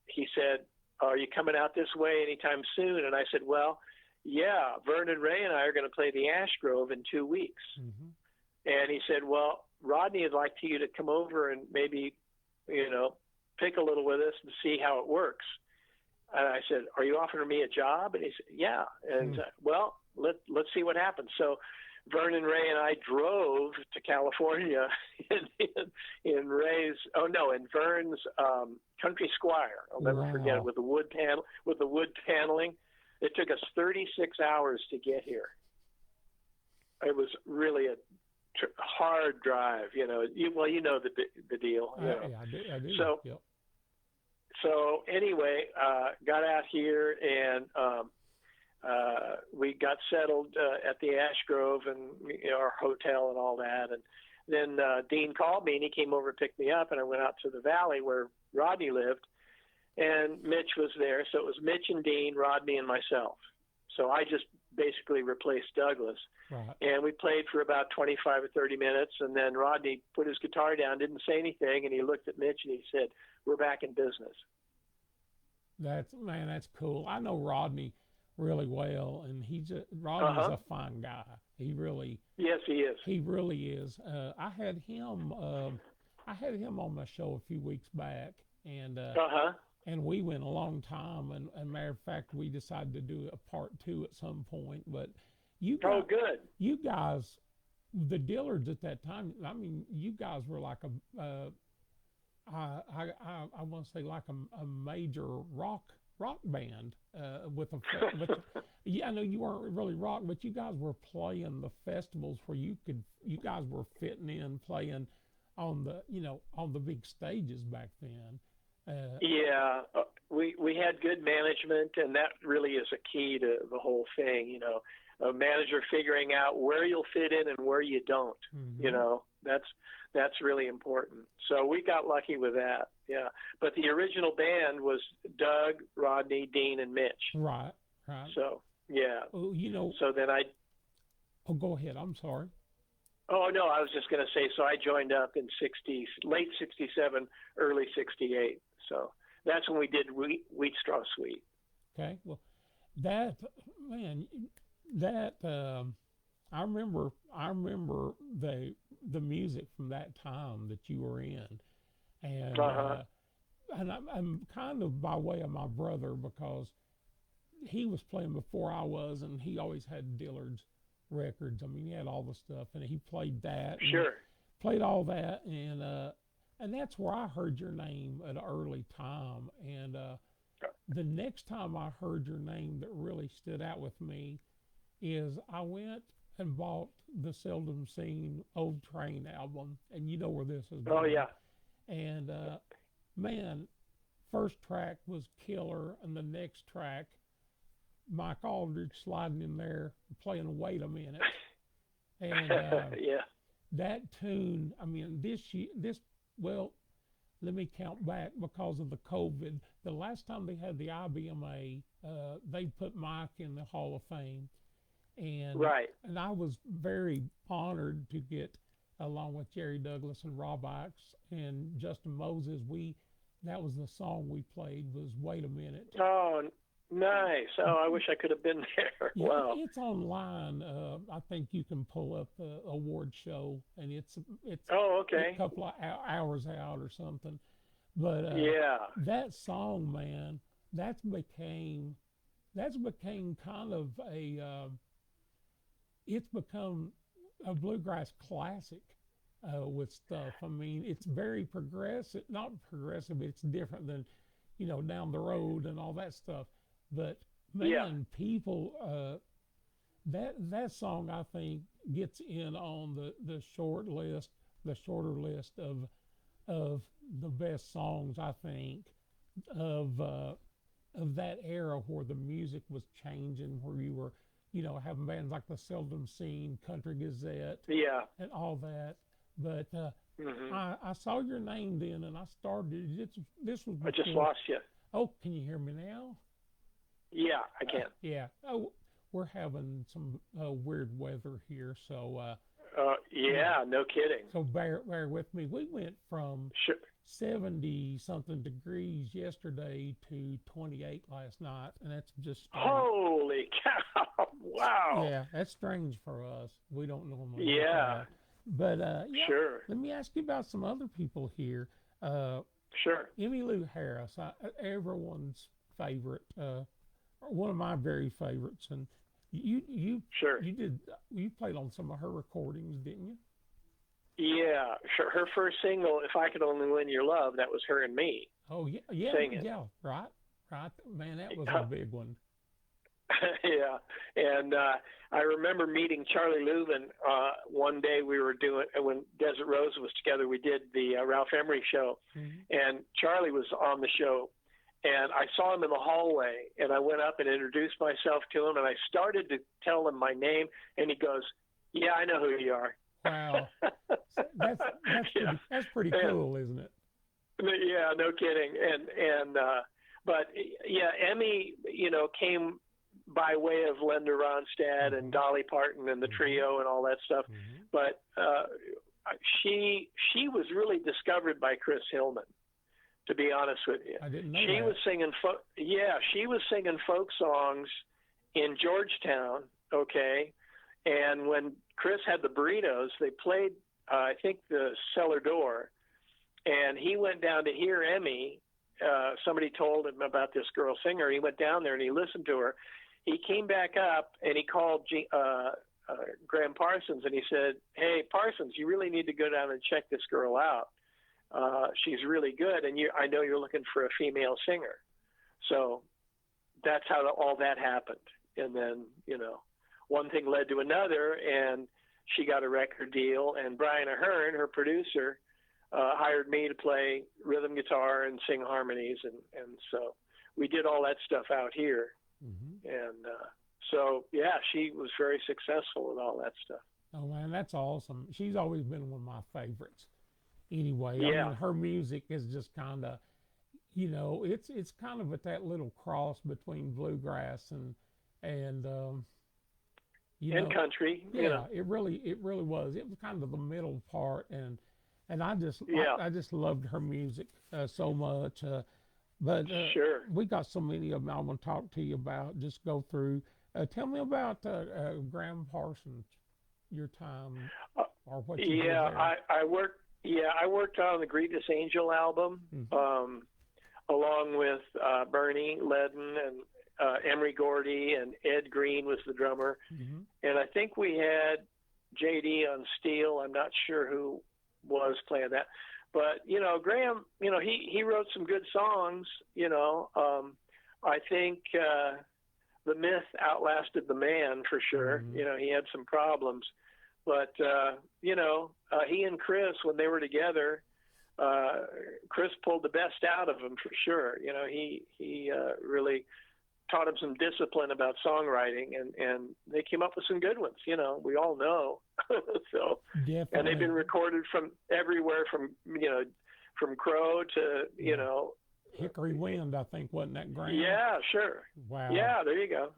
He said, "Are you coming out this way anytime soon?" And I said, "Well, yeah, Vernon Ray and I are going to play the Ash Grove in 2 weeks." Mm-hmm. And he said, "Well, Rodney would like you to come over and maybe, pick a little with us and see how it works." And I said, "Are you offering me a job?" And he said, "Yeah." And well, let's see what happens. So Vernon Ray and I drove to California in Vern's Country Squire. I'll never forget it, with the wood paneling. It took us 36 hours to get here. It was really a hard drive, you know the deal. Yeah, I do. So, yep. so anyway, got out here and we got settled at the Ash Grove and our hotel and all that. And then Dean called me and he came over and picked me up, and I went out to the valley where Rodney lived, and Mitch was there. So it was Mitch and Dean, Rodney, and myself. So I just basically replaced Douglas. Right. And we played for about 25 or 30 minutes, and then Rodney put his guitar down, didn't say anything, and he looked at Mitch and he said, "We're back in business." That's cool. I know Rodney really well, and Rodney's a fine guy. He really Yes, he is. He really is. I had him on my show a few weeks back, and and we went a long time. And matter of fact, we decided to do a part 2 at some point. But good. You guys, the Dillards at that time. I mean, you guys were like I want to say like a major rock band with yeah, I know you weren't really rock, but you guys were playing the festivals where you guys were fitting in playing on the big stages back then. Yeah, we had good management, and that really is a key to the whole thing. A manager figuring out where you'll fit in and where you don't. Mm-hmm. That's really important. So we got lucky with that. Yeah, but the original band was Doug, Rodney, Dean, and Mitch. Right. So yeah. Well, So then Oh, go ahead. I'm sorry. Oh no, I was just going to say. So I joined up in late '67, early '68. So that's when we did Wheat Straw Sweet. Okay. Well, that I remember the music from that time that you were in, and I'm kind of by way of my brother, because he was playing before I was, and he always had Dillards records. I mean, he had all the stuff, and he played that. Sure. Played all that, and that's where I heard your name at an early time. And the next time I heard your name that really stood out with me is I went and bought the Seldom Seen Old Train album, and you know where this is going. Oh yeah. And man, first track was killer, and the next track, Mike Aldridge sliding in there playing "Wait a Minute," and yeah. That tune. I mean, let me count back because of the COVID. The last time they had the IBMA, they put Mike in the Hall of Fame, and right. And I was very honored to get, along with Jerry Douglas and Rob Ickes and Justin Moses, that was the song we played, was "Wait a Minute." Oh, nice. Oh, I wish I could have been there. Yeah, wow. it's online. I think you can pull up the award show, and it's Oh, okay. a couple of hours out or something. But yeah, that song, man, that's became kind of it's become a bluegrass classic with stuff. I mean, it's very progressive, not progressive, but it's different than down the road and all that stuff. But man, people, that song I think gets in on the shorter list of the best songs I think of that era where the music was changing, where you were having bands like the Seldom Seen, Country Gazette, and all that. But I saw your name then, and I started. This was before. I just lost you. Oh, can you hear me now? Yeah, I can. Yeah. Oh, we're having some weird weather here, so. Yeah, no kidding. So bear with me. We went from 70-something degrees yesterday to 28 last night, and that's just strange. Holy cow! Wow. Yeah, that's strange for us. We don't normally. Yeah. But sure. Let me ask you about some other people here. Sure. Emmy Lou Harris, everyone's favorite, one of my very favorites, and you played on some of her recordings, didn't you? Yeah, sure. Her first single, "If I Could Only Win Your Love," that was her and me. Oh yeah, right. Man, that was a big one. Yeah, and I remember meeting Charlie Louvin one day. We were doing, when Desert Rose was together, we did the Ralph Emery show, and Charlie was on the show, and I saw him in the hallway, and I went up and introduced myself to him, and I started to tell him my name, and he goes, "Yeah, I know who you are." Wow, that's pretty cool, isn't it? Yeah, no kidding. And but yeah, Emmy, came by way of Linda Ronstadt and Dolly Parton and the trio and all that stuff. But she was really discovered by Chris Hillman, to be honest with you. I didn't know she that. was singing she was singing folk songs in Georgetown, okay? And when Chris had the Burritos, they played I think the cellar door, and he went down to hear Emmy. Somebody told him about this girl singer. He went down there and he listened to her. He came back up and he called Graham Parsons, and he said, "Hey, Parsons, you really need to go down and check this girl out. She's really good, and I know you're looking for a female singer." So that's how all that happened. And then, one thing led to another, and she got a record deal, and Brian Ahern, her producer, hired me to play rhythm guitar and sing harmonies, and so we did all that stuff out here. And so, yeah, she was very successful with all that stuff. Oh, man, that's awesome. She's always been one of my favorites. Anyway, yeah. I mean, her music is just kind of, it's kind of at that little cross between bluegrass and country. Yeah, it really was. It was kind of the middle part, and I just loved her music so much. But sure, we got so many of them I want to talk to you about. Just go through. Tell me about Graham Parsons, your time, or what you did there. I worked on the Grievous Angel album, along with Bernie Ledden and Emery Gordy, and Ed Green was the drummer. And I think we had JD on steel. I'm not sure who was playing that. But, Graham, he wrote some good songs, I think the myth outlasted the man for sure. He had some problems. But, he and Chris, when they were together, Chris pulled the best out of him for sure. He really taught him some discipline about songwriting, and they came up with some good ones, we all know. So, definitely. And they've been recorded from everywhere, from Crow to, Hickory Wind, I think, wasn't that Graham? Yeah, sure. Wow. Yeah, there you go.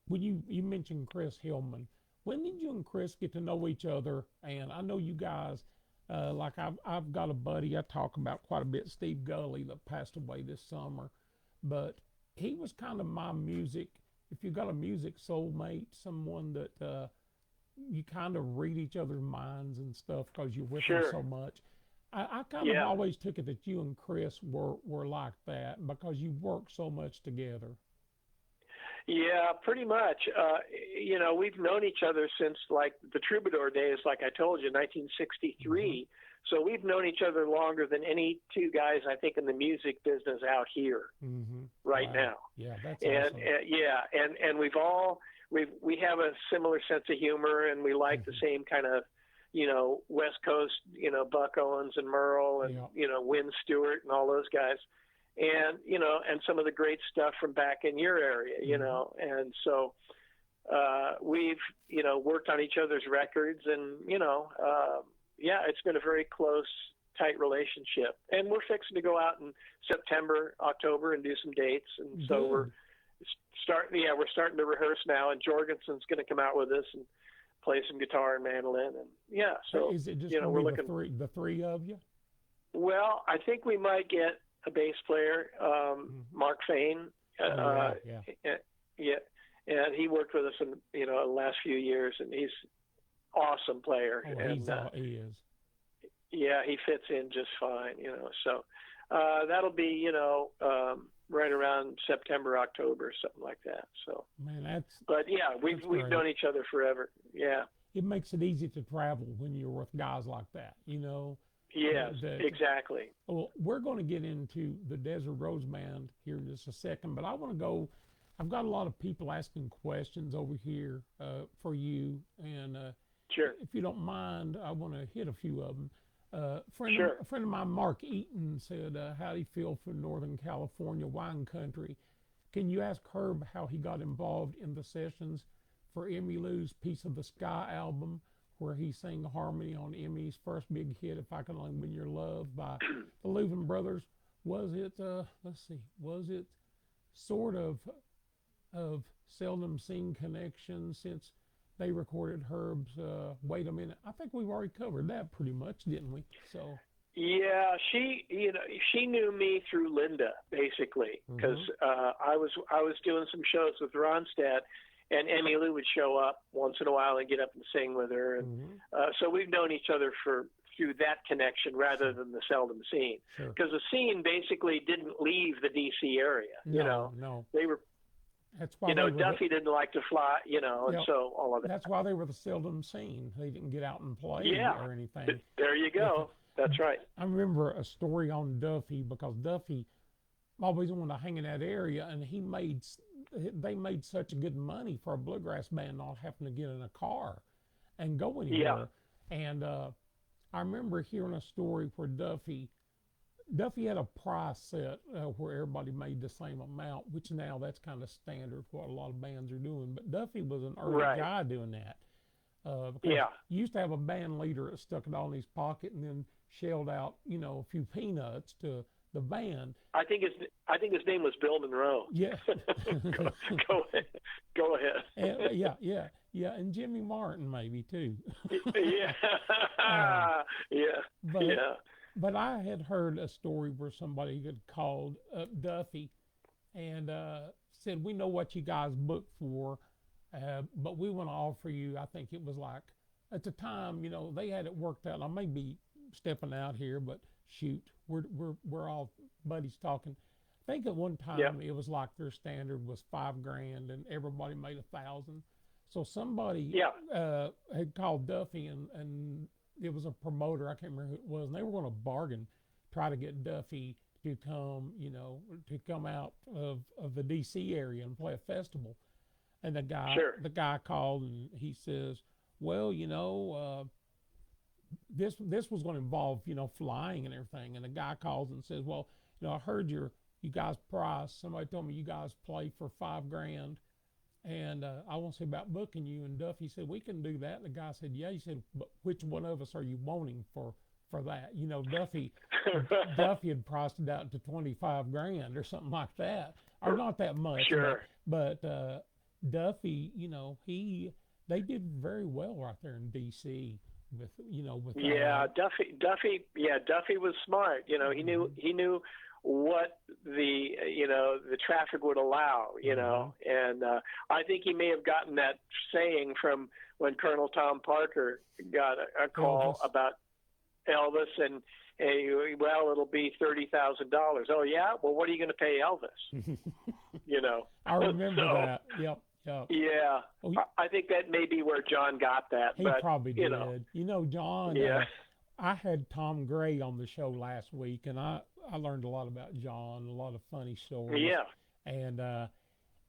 When you mentioned Chris Hillman, when did you and Chris get to know each other? And I know you guys, like I've got a buddy I talk about quite a bit, Steve Gully, that passed away this summer, but he was kind of my music. If you got a music soulmate, someone that you kind of read each other's minds and stuff because you're with them so much. I kind of always took it that you and Chris were like that because you work so much together. Yeah, pretty much. We've known each other since like the Troubadour days, like I told you, 1963. So we've known each other longer than any two guys, I think, in the music business out here right Wow. now. Yeah, that's And awesome. and we have a similar sense of humor, and we like the same kind of, West Coast, Buck Owens and Merle and, Wynn Stewart and all those guys. And, and some of the great stuff from back in your area, and so we've, worked on each other's records and, it's been a very close, tight relationship. And we're fixing to go out in September, October and do some dates. And so we're starting to rehearse now, and Jorgensen's going to come out with us and play some guitar and mandolin. And so is it just we're looking the three of you? Well, I think we might get a bass player, Mark Fain. And he worked with us in the last few years, and he's awesome player. Oh, and he is. Yeah, he fits in just fine. So that'll be right around September, October, something like that. So man, we've known each other forever. Yeah. It makes it easy to travel when you're with guys like that. Yes, exactly. Well, we're going to get into the Desert Rose Band here in just a second, but I want to go. I've got a lot of people asking questions over here for you, and sure. If you don't mind, I want to hit a few of them. A friend of mine, Mark Eaton, said, how do you feel for Northern California wine country? Can you ask Herb how he got involved in the sessions for Emmy Lou's Piece of the Sky album, where he sang harmony on Emmy's first big hit, If I Can Only Win Your Love, by the Louvin Brothers? Was it, was it sort of seldom seen connection since they recorded Herb's Wait a Minute? I think we've already covered that pretty much, didn't we? So yeah, she knew me through Linda, basically, because I was doing some shows with Ronstadt, and Emmy Lou would show up once in a while and get up and sing with her, and so we've known each other through that connection rather than the seldom seen, because the scene basically didn't leave the D.C. area. No. They were. That's why Duffy didn't like to fly, and so all of that. That's why they were the seldom seen. They didn't get out and play or anything. There you go. That's right. I remember a story on Duffy, because Duffy always wanted to hang in that area, and they made such good money for a bluegrass band not having to get in a car and go anywhere. Yeah. And I remember hearing a story where Duffy had a price set where everybody made the same amount, which now that's kind of standard for what a lot of bands are doing. But Duffy was an early guy doing that. You used to have a band leader that stuck it all in his pocket and then shelled out, a few peanuts to the band. I think his name was Bill Monroe. Yeah. Go ahead. Yeah, and Jimmy Martin maybe too. But I had heard a story where somebody had called up Duffy and said, we know what you guys booked for, but we want to offer you, I think it was like, at the time, they had it worked out. I may be stepping out here, but shoot, we're all buddies talking. I think at one time it was like their standard was $5,000 and everybody made $1,000. So somebody had called Duffy and it was a promoter, I can't remember who it was, and they were going to bargain, try to get Duffy to come, to come out of the D.C. area and play a festival. And the guy called and he says, well, this was going to involve, flying and everything. And the guy calls and says, well, I heard you guys' price. Somebody told me you guys play for $5,000. And I want to say about booking you. And Duffy said, we can do that. And the guy said, yeah. He said, but which one of us are you wanting for that? Duffy had priced it out to $25,000 or something like that, or not that much. Sure. But Duffy, they did very well right there in D.C. with Duffy was smart. He knew what the traffic would allow, and I think he may have gotten that saying from when Colonel Tom Parker got a call about Elvis, and well, it'll be $30,000. Oh yeah, well, what are you going to pay Elvis? I remember that. Yep. Yeah, I think that may be where John got that. He probably did. John. Yeah. I had Tom Gray on the show last week, and I learned a lot about John, a lot of funny stories. Yeah. And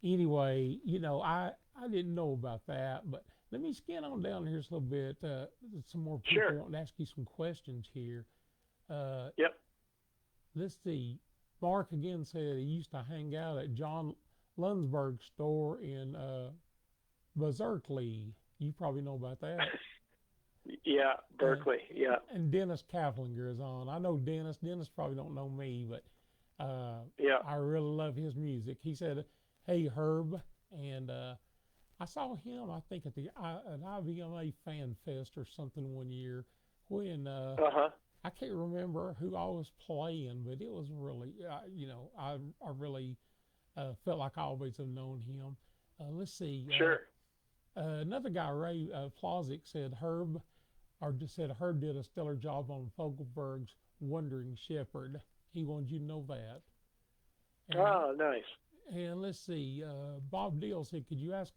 anyway, I didn't know about that, but let me scan on down here just a little bit. Some more people Sure. want to ask you some questions here. Yep. Let's see. Mark again said he used to hang out at John Lunsberg's store in Berkeley. You probably know about that. Yeah, Berkeley. Yeah. And Dennis Kavlinger is on. I know Dennis. Dennis probably don't know me, but Yeah. I really love his music. He said, "Hey Herb," and I saw him. I think at an IVMA Fan Fest or something one year when Uh-huh. I can't remember who I was playing, but it was really, I really felt like I always have known him. Let's see. Sure. Another guy, Ray Plosick, said Herb did a stellar job on Fogelberg's Wandering Shepherd. He wanted you to know that. And, Oh, nice. and let's see. Bob Deal said, could you ask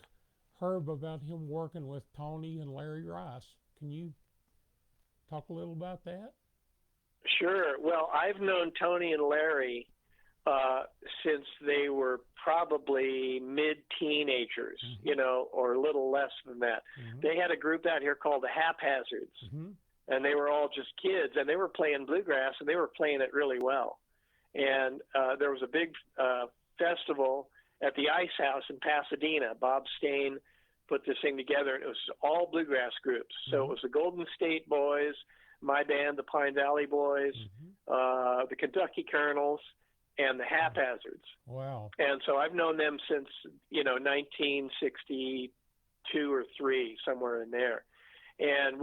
Herb about him working with Tony and Larry Rice? Can you talk a little about that? Sure. Well, I've known Tony and Larry since they were probably mid-teenagers, or a little less than that. Mm-hmm. They had a group out here called the Haphazards, Mm-hmm. and they were all just kids, and they were playing bluegrass, and they were playing it really well. And there was a big festival at the Ice House in Pasadena. Bob Stain put this thing together, and it was all bluegrass groups. So it was the Golden State Boys, my band, the Pine Valley Boys, the Kentucky Colonels, and the Haphazards. Wow. And so I've known them since, 1962 or 3, somewhere in there. And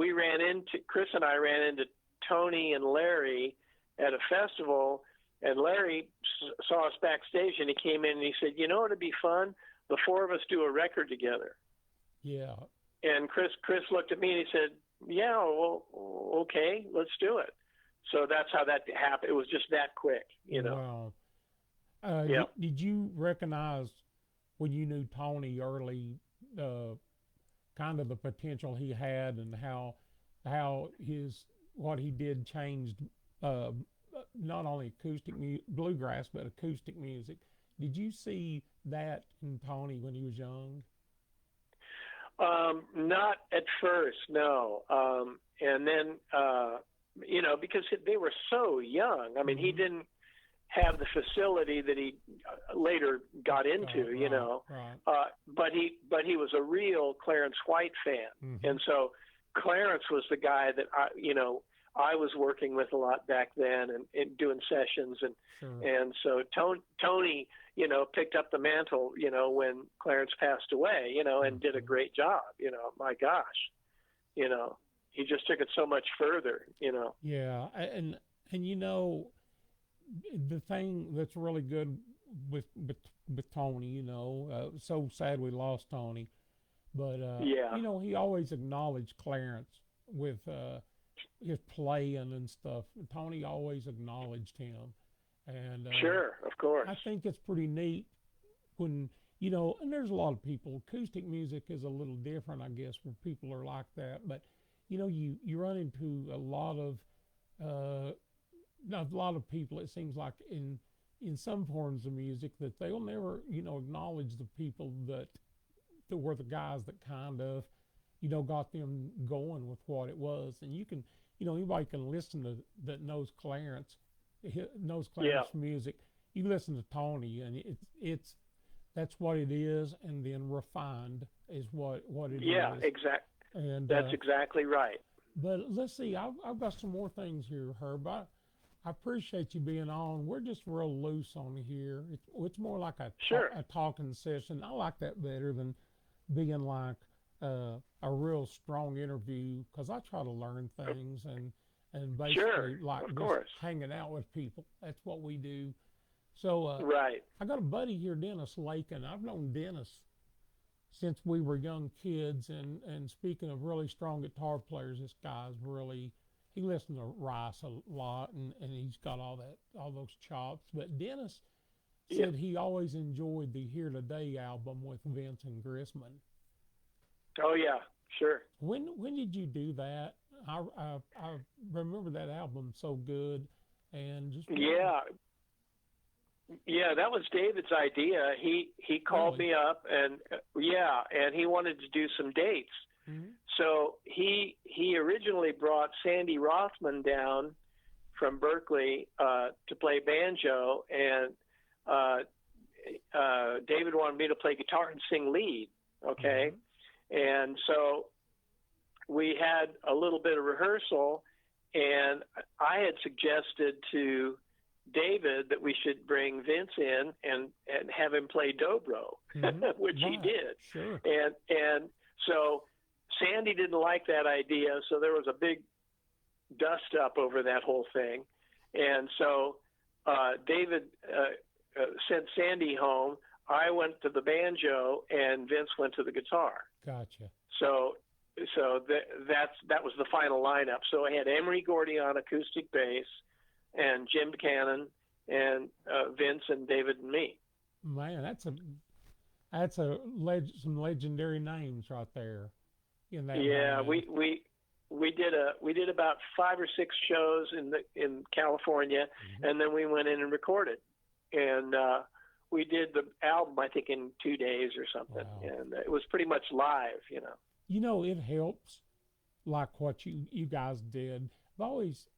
Chris and I ran into Tony and Larry at a festival, and Larry saw us backstage, and he came in and he said, it'd be fun, the four of us do a record together. Yeah. And Chris looked at me and he said, yeah, well, okay, let's do it. So that's how that happened. It was just that quick, Wow. Yeah. Did you recognize when you knew Tony early, kind of the potential he had and how what he did changed not only bluegrass but acoustic music? Did you see that in Tony when he was young? Not at first, no. And then, because they were so young. I mean, he didn't have the facility that he later got into, Right. but he was a real Clarence White fan. Mm-hmm. And so Clarence was the guy that I was working with a lot back then and doing sessions. Sure. And so Tony, picked up the mantle, when Clarence passed away, and did a great job, my gosh, he just took it so much further, Yeah. And the thing that's really good with Tony, so sad we lost Tony, but Yeah. He always acknowledged Clarence with his playing and stuff. Tony always acknowledged him, and Sure, of course. I think it's pretty neat when and there's a lot of people. Acoustic music is a little different, I guess, where people are like that, but you run into a lot of people, it seems like, in some forms of music, that they'll never, acknowledge the people that were the guys that kind of, got them going with what it was. And you can, anybody can listen to that knows Clarence music. You listen to Tony, and it's that's what it is, and then refined is what it is. Yeah, exactly. And that's exactly right. But let's see, I've got some more things here, Herb. I appreciate you being on. We're just real loose on here. It's more like a talking session. I like that better than being like a real strong interview, because I try to learn things and basically just hanging out with people. That's what we do. So right. I got a buddy here, Dennis Lakin. I've known Dennis since we were young kids, and speaking of really strong guitar players, this guy's really, he listens to Rice a lot, and he's got all those chops. But Dennis said he always enjoyed the Here Today album with Vince and Grisman. Oh yeah, sure. When did you do that? I remember that album so good, and just Yeah, yeah, that was David's idea. He called really. me up and yeah, and he wanted to do some dates. Hmm. So he originally brought Sandy Rothman down from Berkeley to play banjo, and uh, David wanted me to play guitar and sing lead. Okay, Hmm. and so we had a little bit of rehearsal, and I had suggested to David that we should bring Vince in and have him play dobro, Hmm. which he Right. did. Sure. And so Sandy didn't like that idea, so there was a big dust up over that whole thing. And so David sent Sandy home. I went to the banjo, and Vince went to the guitar. Gotcha. So that was the final lineup. So I had Emery Gordy on acoustic bass, and Jim Cannon, and Vince and David and me. Man, some legendary names right there in that Yeah, band. we did about 5 or 6 shows in California, Hmm. and then we went in and recorded, and we did the album I think in 2 days or something, Wow. and it was pretty much live, you know. It helps like what you guys did. I've always,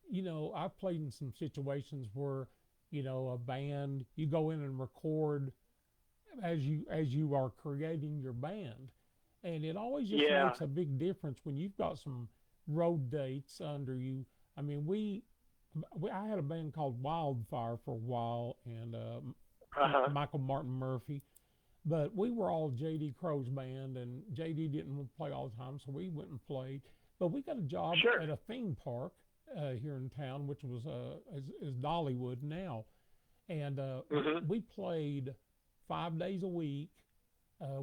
I've played in some situations where, a band, you go in and record as you are creating your band. And it always just Yeah, makes a big difference when you've got some road dates under you. I mean, I had a band called Wildfire for a while, and uh-huh. Michael Martin Murphy. But we were all J.D. Crow's band, and J.D. didn't want to play all the time, so we went and played. But we got a job Sure. at a theme park here in town, which was is Dollywood now, and Mhm. we played 5 days a week.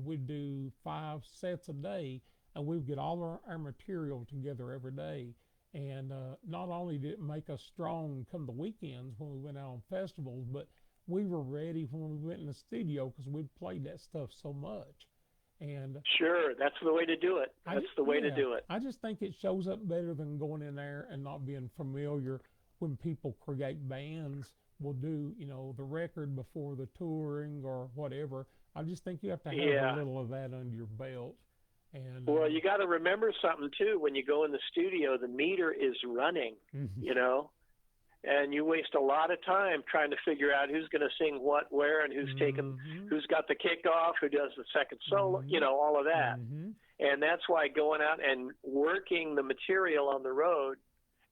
We'd do 5 sets a day, and we'd get all our material together every day. And not only did it make us strong come the weekends when we went out on festivals, but we were ready when we went in the studio because we'd played that stuff so much. And Sure, that's the way to do it. That's the way to yeah, do it. I just think it shows up better than going in there and not being familiar. When people create bands, will do, the record before the touring or whatever. I just think you have to have a Yeah. little of that under your belt. And Well, you got to remember something too. When you go in the studio, the meter is running, mhm, you know, and you waste a lot of time trying to figure out who's going to sing what, where, and mhm, who's got the kickoff, who does the second solo, mhm, all of that. mhm. And that's why going out and working the material on the road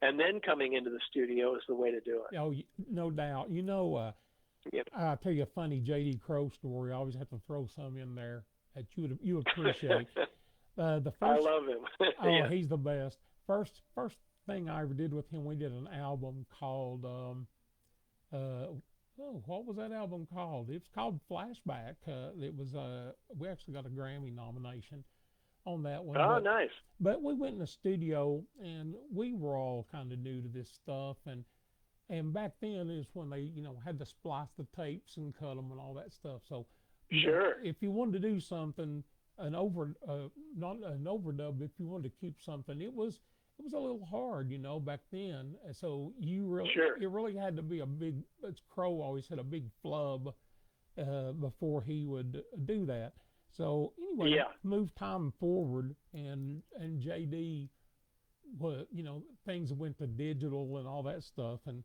and then coming into the studio is the way to do it. Oh, no doubt. Yeah. I'll tell you a funny J.D. Crowe story. I always have to throw some in there that you appreciate. The I first, love him. oh, Yeah. he's the best. First thing I ever did with him, we did an album called, what was that album called? It was called Flashback. We actually got a Grammy nomination on that one. Oh, But nice. we went in the studio and we were all kind of new to this stuff. And back then is when they, had to splice the tapes and cut them and all that stuff. So, Sure. if you wanted to do something, not an overdub, if you wanted to keep something, it was a little hard, back then. And so Sure. it really had to be a big. It's Crow always had a big flub before he would do that. So anyway, Yeah. move time forward, and JD, things went to digital and all that stuff, and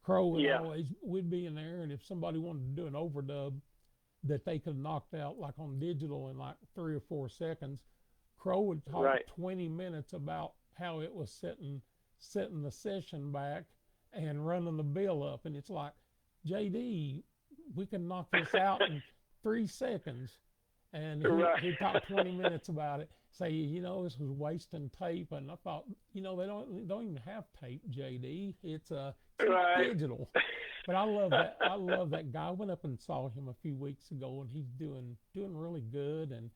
Crow would Yeah. always we'd be in there, and if somebody wanted to do an overdub that they could have knocked out like on digital in like 3 or 4 seconds, Crow would talk Right. 20 minutes about how it was setting the session back and running the bill up, and it's like, JD, we can knock this out in 3 seconds, and Right. he talked 20 minutes about it. Say, this was wasting tape, and I thought, they don't even have tape, JD. It's Right. digital. But I love that. I love that guy. I went up and saw him a few weeks ago, and he's doing really good. And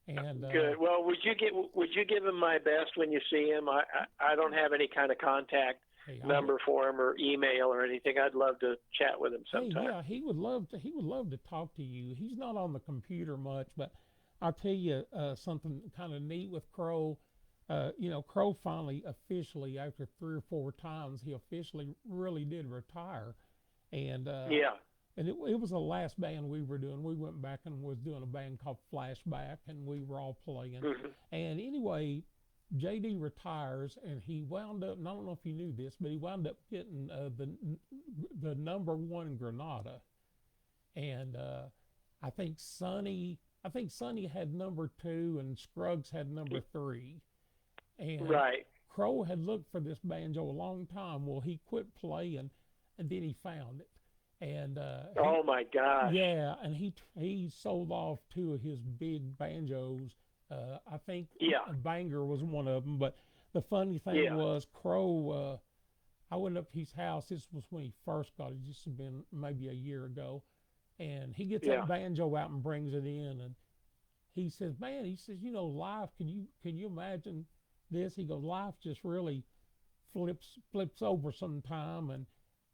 Good. Well, would you give him my best when you see him? I don't have any kind of contact hey, number for him or email or anything. I'd love to chat with him hey, sometime. yeah, he would love to talk to you. He's not on the computer much, but I'll tell you something kind of neat with Crow. Crow finally officially, after 3 or 4 times, he officially really did retire. And Yeah. and it was the last band we were doing. We went back and was doing a band called Flashback, and we were all playing. Mm-hmm. And anyway, JD retires, and he wound up, and I don't know if you knew this, but he wound up getting the number one Granada. And I think Sonny had number 2, and Scruggs had number 3. And Right. Crow had looked for this banjo a long time. Well, he quit playing, and then he found it. And Oh my gosh. yeah, and he sold off 2 of his big banjos. I think Banger was one of them. But the funny thing was, Crow, I went up to his house. This was when he first got it. This had been maybe a year ago. And he gets that banjo out and brings it in, and he says, "Man," he says, "life. Can you imagine this?" He goes, "Life just really flips over sometime, and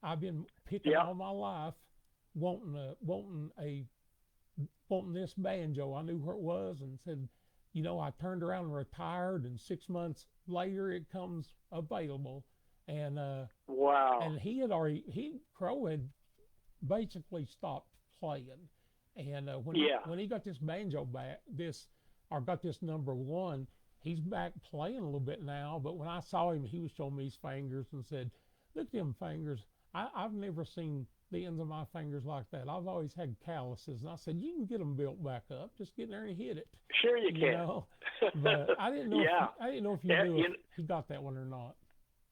I've been picking all my life, wanting this banjo. I knew where it was, and said, I turned around and retired, and 6 months later it comes available." And wow. And Crow had basically stopped playing. And when he got this banjo back, got this number 1, he's back playing a little bit now. But when I saw him, he was showing me his fingers and said, "Look at them fingers. I've never seen the ends of my fingers like that. I've always had calluses." And I said, "You can get them built back up. Just get in there and hit it." Sure you can. But I didn't know. I didn't know if you knew if he got that one or not.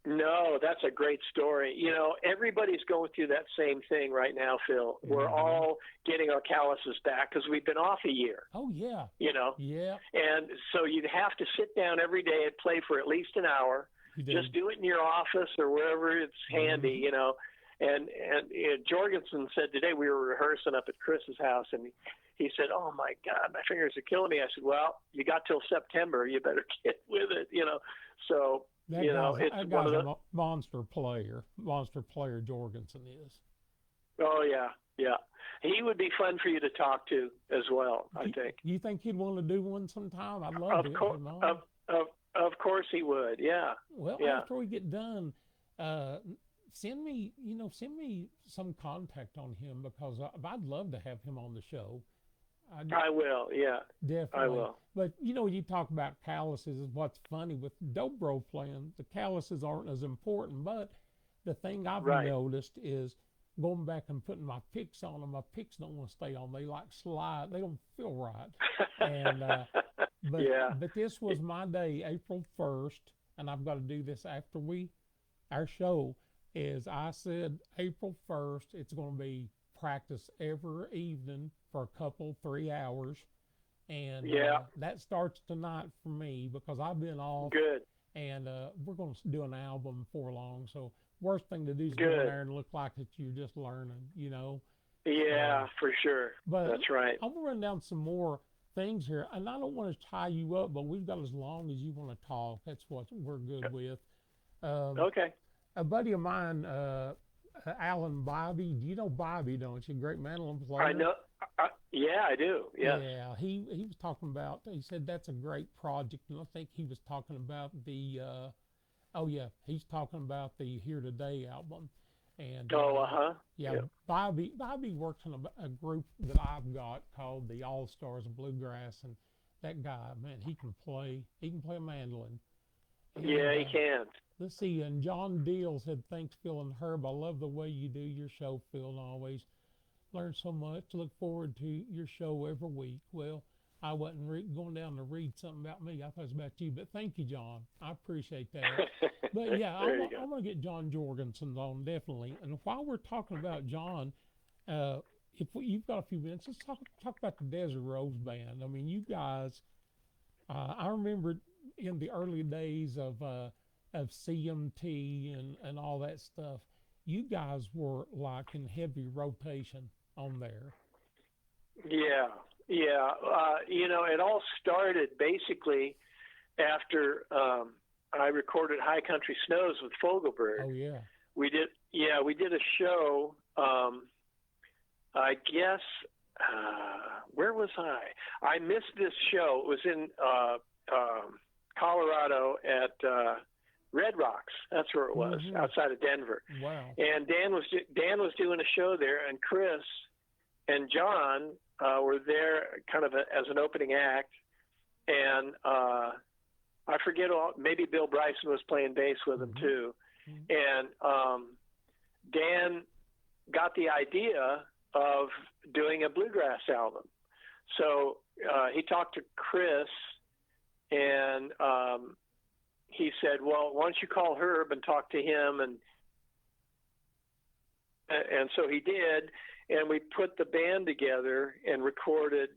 No, that's a great story. Everybody's going through that same thing right now, Phil. We're all getting our calluses back because we've been off a year. Oh, yeah. Yeah. And so you'd have to sit down every day and play for at least an hour. Just do it in your office or wherever it's handy, And Jorgensen said today, we were rehearsing up at Chris's house, and he said, "Oh, my God, my fingers are killing me." I said, "Well, you got till September. You better get with it, So... That guy's a monster player. Monster player Jorgensen is. Oh, yeah. He would be fun for you to talk to as well, I think. You think he'd want to do one sometime? I'd love to get him on. Of course he would, yeah. Well, after we get done, send me some contact on him, because I'd love to have him on the show. I will, yeah. Definitely. I will. But, you talk about calluses, is what's funny with dobro playing. The calluses aren't as important, but the thing I've noticed is going back and putting my picks on them. My picks don't want to stay on. They slide. They don't feel right. And but this was my day, April 1st, and I've got to do this after our show, is I said April 1st, it's going to be practice every evening for a couple, 3 hours. And that starts tonight for me, because I've been off. Good. And we're going to do an album before long. So worst thing to do is go in there and look like that you're just learning, Yeah, for sure. But that's right. I'm going to run down some more things here. And I don't want to tie you up, but we've got as long as you want to talk. That's what we're good with. Okay. A buddy of mine, Alan Bobby. You know Bobby, don't you? Great mandolin player. I know. Yeah, I do. Yes. Yeah. He was talking about. He said that's a great project, and I think he was talking about the. He's talking about the Here Today album, and. Yeah. Yep. Bobby works in a group that I've got called the All Stars of Bluegrass, and that guy, man, he can play a mandolin. And, yeah, he can. Let's see, and John Deal said, "Thanks, Phil and Herb. I love the way you do your show, Phil, and always learn so much. Look forward to your show every week." Well, I wasn't going down to read something about me. I thought it was about you, but thank you, John. I appreciate that. But yeah, I'm going to get John Jorgensen on, definitely. And while we're talking about John, if you've got a few minutes, let's talk about the Desert Rose Band. I mean, you guys, I remember in the early days of CMT and all that stuff, you guys were like in heavy rotation on there. Yeah. It all started basically after I recorded High Country Snows with Fogelberg. Oh yeah. We did a show. I guess where was I? I missed this show. It was in Colorado at Red Rocks. That's where it was, outside of Denver. Wow. And Dan was doing a show there, and Chris and John were there kind of as an opening act. And I forget, maybe Bill Bryson was playing bass with them too. And Dan got the idea of doing a bluegrass album. So he talked to Chris, and he said, well, why don't you call Herb and talk to him? And so he did, and we put the band together and recorded,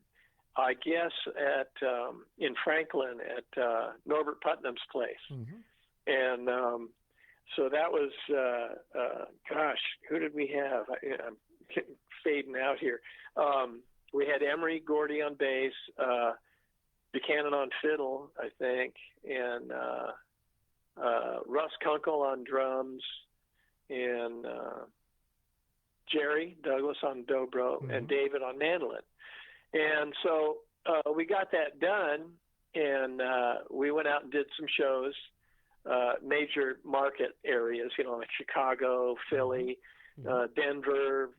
I guess, at in Franklin at Norbert Putnam's place. And so that was, gosh, who did we have? I'm fading out here. We had Emery Gordy on bass, Buchanan on fiddle, I think, and Russ Kunkel on drums, and Jerry Douglas on dobro, and David on mandolin. And so we got that done, and we went out and did some shows, major market areas, like Chicago, Philly, Denver,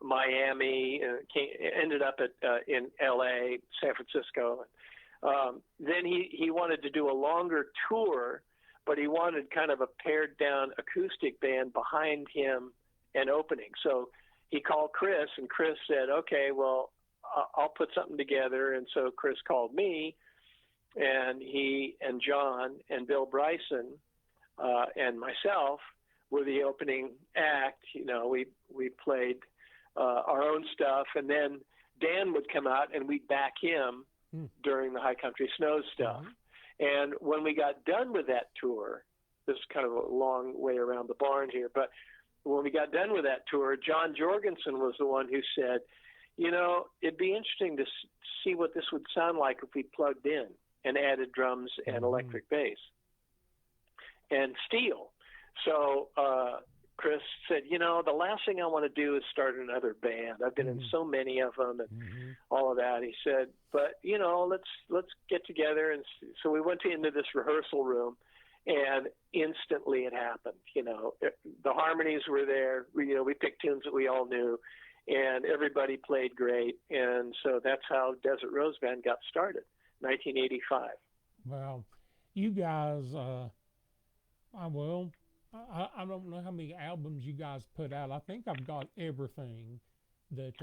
Miami, ended up in L.A., San Francisco. Then he wanted to do a longer tour, but he wanted kind of a pared down acoustic band behind him and opening. So he called Chris, and Chris said, okay, well, I'll put something together. And so Chris called me, and he and John and Bill Bryson and myself were the opening act. We played our own stuff, and then Dan would come out and we'd back him during the High Country Snows stuff. And when we got done with that tour, this is kind of a long way around the barn here, but when we got done with that tour, John Jorgensen was the one who said, it'd be interesting to see what this would sound like if we plugged in and added drums and electric bass and steel. So Chris said, the last thing I want to do is start another band. I've been in so many of them and all of that. He said, but let's get together. And so we went into this rehearsal room, and instantly it happened. The harmonies were there. We picked tunes that we all knew, and everybody played great. And so that's how Desert Rose Band got started, 1985. Well, you guys, I don't know how many albums you guys put out. I think I've got everything that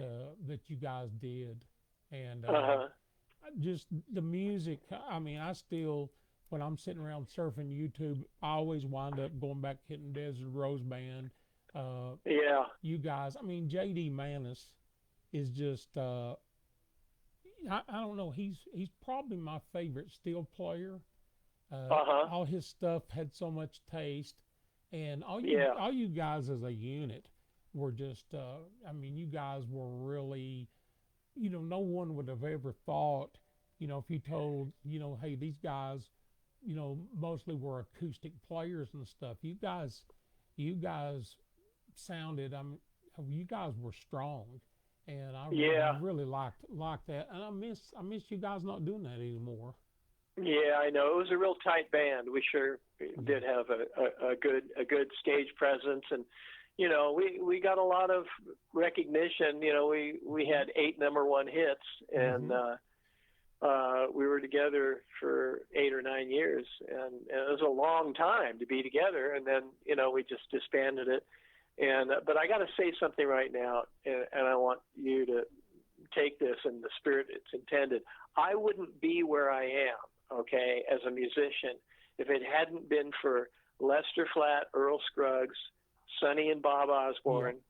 you guys did, and just the music. I mean, I still, when I'm sitting around surfing YouTube, I always wind up going back hitting Desert Rose Band. You guys. I mean, J.D. Manis is just. I don't know. He's probably my favorite steel player. All his stuff had so much taste. And all you guys as a unit were just, you guys were really, no one would have ever thought, if you told, hey, these guys, mostly were acoustic players and stuff. You guys sounded, you guys were strong. And I really liked that. And I miss you guys not doing that anymore. Yeah, I know. It was a real tight band. We sure did have a good stage presence, and we got a lot of recognition. We had 8 #1 hits, and we were together for 8 or 9 years, and it was a long time to be together. And then we just disbanded it. And but I got to say something right now, and I want you to take this in the spirit it's intended. I wouldn't be where I am, okay, as a musician, if it hadn't been for Lester Flatt, Earl Scruggs, Sonny and Bob Osborne,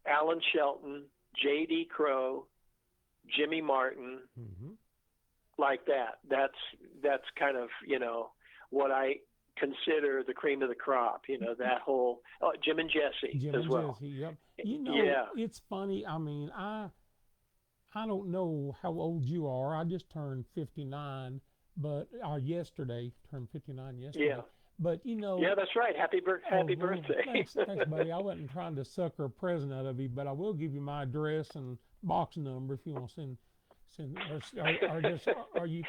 Alan Shelton, J.D. Crowe, Jimmy Martin, like that. That's kind of, what I consider the cream of the crop, that whole, Jim and Jesse as well. Jesse, It's funny. I mean, I don't know how old you are. I just turned 59, but yesterday, turned 59 yesterday. Yeah. But, Yeah, that's right. Happy birthday. Thanks, buddy. I wasn't trying to sucker a present out of you, but I will give you my address and box number if you want to send or just, are you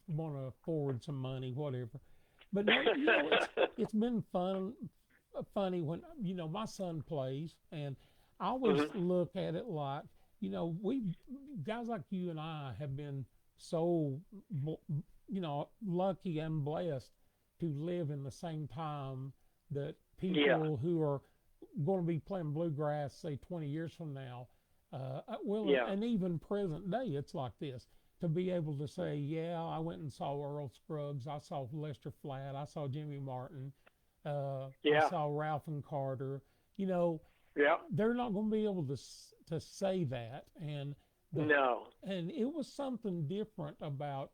want to forward some money, whatever. But no, it's been funny when my son plays, and I always look at it like we guys like you and I have been so lucky and blessed to live in the same time that people who are going to be playing bluegrass, say 20 years from now, and even present day, it's like this. To be able to say, yeah, I went and saw Earl Scruggs, I saw Lester Flatt, I saw Jimmy Martin, I saw Ralph and Carter. They're not going to be able to say that, and and it was something different about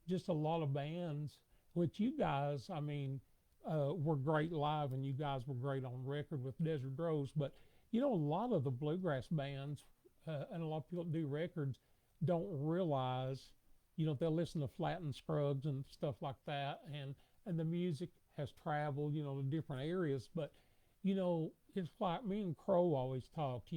just a lot of bands, which you guys, I mean, were great live, and you guys were great on record with Desert Rose. But a lot of the bluegrass bands and a lot of people that do records don't realize, they'll listen to Flatt and Scruggs and stuff like that, and the music has traveled, to different areas. But it's like me and Crow always talked.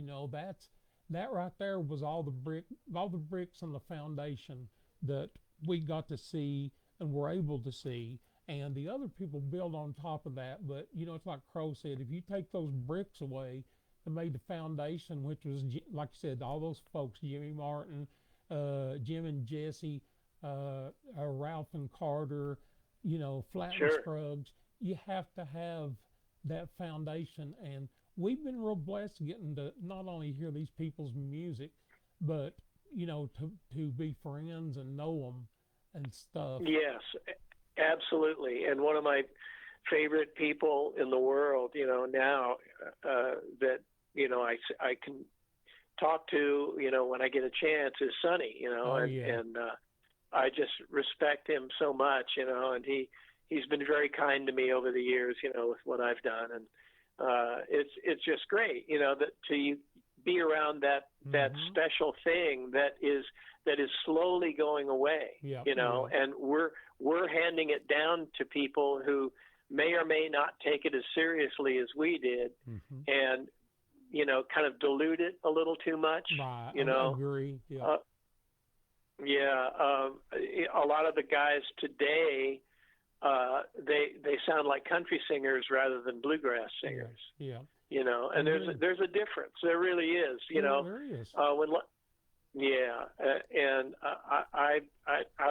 That right there was all the bricks and the foundation that we got to see and were able to see, and the other people build on top of that. But it's like Crow said, if you take those bricks away and made the foundation, which was, like you said, all those folks, Jimmy Martin, Jim and Jesse, Ralph and Carter, Flatt and Scruggs, you have to have that foundation. And we've been real blessed getting to not only hear these people's music, but to be friends and know them and stuff. Yes, absolutely. And one of my favorite people in the world, now that I can talk to, when I get a chance, is Sonny. And I just respect him so much, and he's been very kind to me over the years, with what I've done, and it's just great, that to be around that special thing that is slowly going away, and we're handing it down to people who may or may not take it as seriously as we did, and kind of dilute it a little too much. Right. I agree. A lot of the guys today, they sound like country singers rather than bluegrass singers. Yeah. And there's a difference. There really is. There is. And I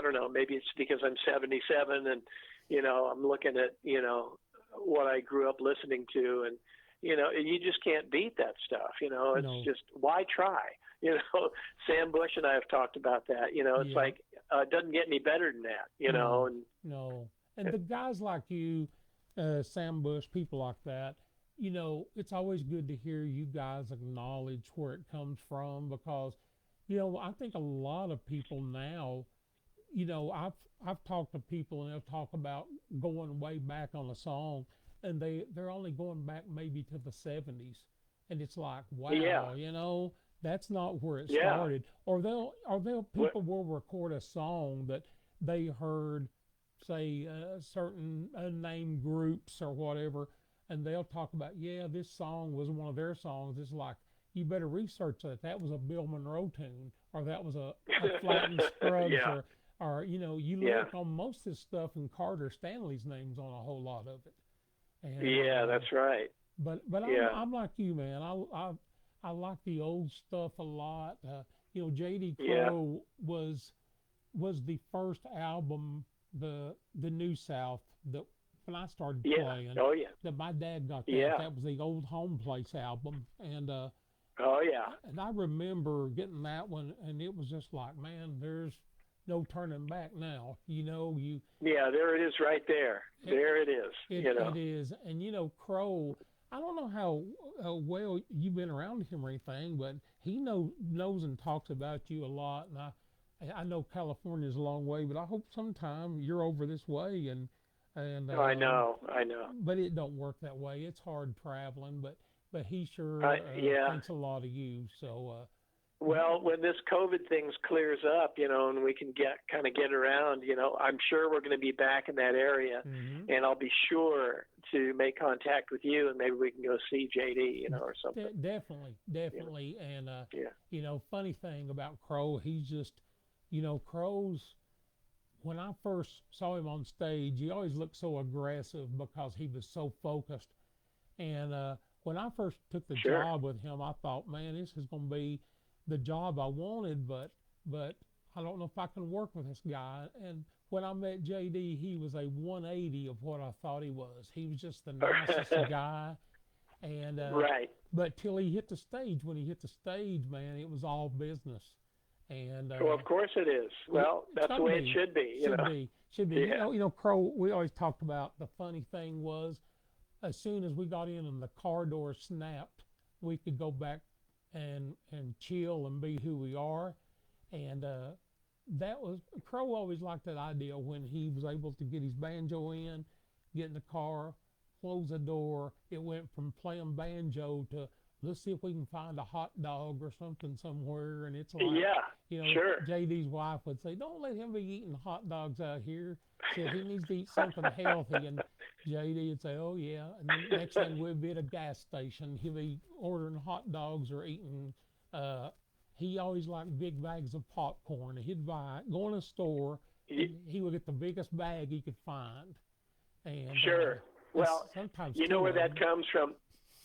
don't know. Maybe it's because I'm 77 and I'm looking at what I grew up listening to, and you just can't beat that stuff. It's just, why try? Sam Bush and I have talked about that. It's like it doesn't get any better than that. No. And the guys like you, Sam Bush, people like that, it's always good to hear you guys acknowledge where it comes from, because I think a lot of people now, I've talked to people and they'll talk about going way back on a song, and they're only going back maybe to the 70s, and it's like, wow, that's not where it started. Or people will record a song that they heard, say, certain unnamed groups or whatever, and they'll talk about, this song was one of their songs. It's like, you better research that. That was a Bill Monroe tune, or that was a Flatt and Scruggs, or you look on most of this stuff, and Carter Stanley's name's on a whole lot of it. And, that's right. But I'm like you, man. I like the old stuff a lot. J.D. Crowe was the first album, the New South, that when I started playing, that my dad got that. That was the Old Home Place album, and and I remember getting that one, and it was just like, man, there's no turning back now. There it is, right there. There it is. It is, and Crowe, I don't know how well you've been around him or anything, but he knows and talks about you a lot, and I know California's a long way, but I hope sometime you're over this way, and I know. But it don't work that way. It's hard traveling, but he sure thinks a lot of you. So well, when this COVID thing clears up, and we can get around, I'm sure we're going to be back in that area, and I'll be sure to make contact with you, and maybe we can go see JD, or something. Definitely. And funny thing about Crowe, he's just, Crowe's when I first saw him on stage, he always looked so aggressive because he was so focused. And when I first took the Sure. job with him, I thought, man, this is going to be the job I wanted, but I don't know if I can work with this guy. And when I met JD, he was a 180 of what I thought he was. He was just the nicest guy. And Right. but till he hit the stage, when he hit the stage, man, it was all business. And Well, of course it is. Well, it's that's the gotta way be. it should be. Should be. Yeah. Crow. We always talked about the funny thing was, as soon as we got in and the car door snapped, we could go back and chill and be who we are. And that was Crow always liked that idea when he was able to get his banjo in, get in the car, close the door. It went from playing banjo to let's see if we can find a hot dog or something somewhere. And it's like, Yeah. Sure. JD's wife would say, "Don't let him be eating hot dogs out here. Said he needs to eat something healthy." And JD would say, "Oh yeah." And then next thing we'd be at a gas station. He'd be ordering hot dogs or eating. He always liked big bags of popcorn. He'd go in a store. He would get the biggest bag he could find. And Sure. Well, sometimes you know where that comes from?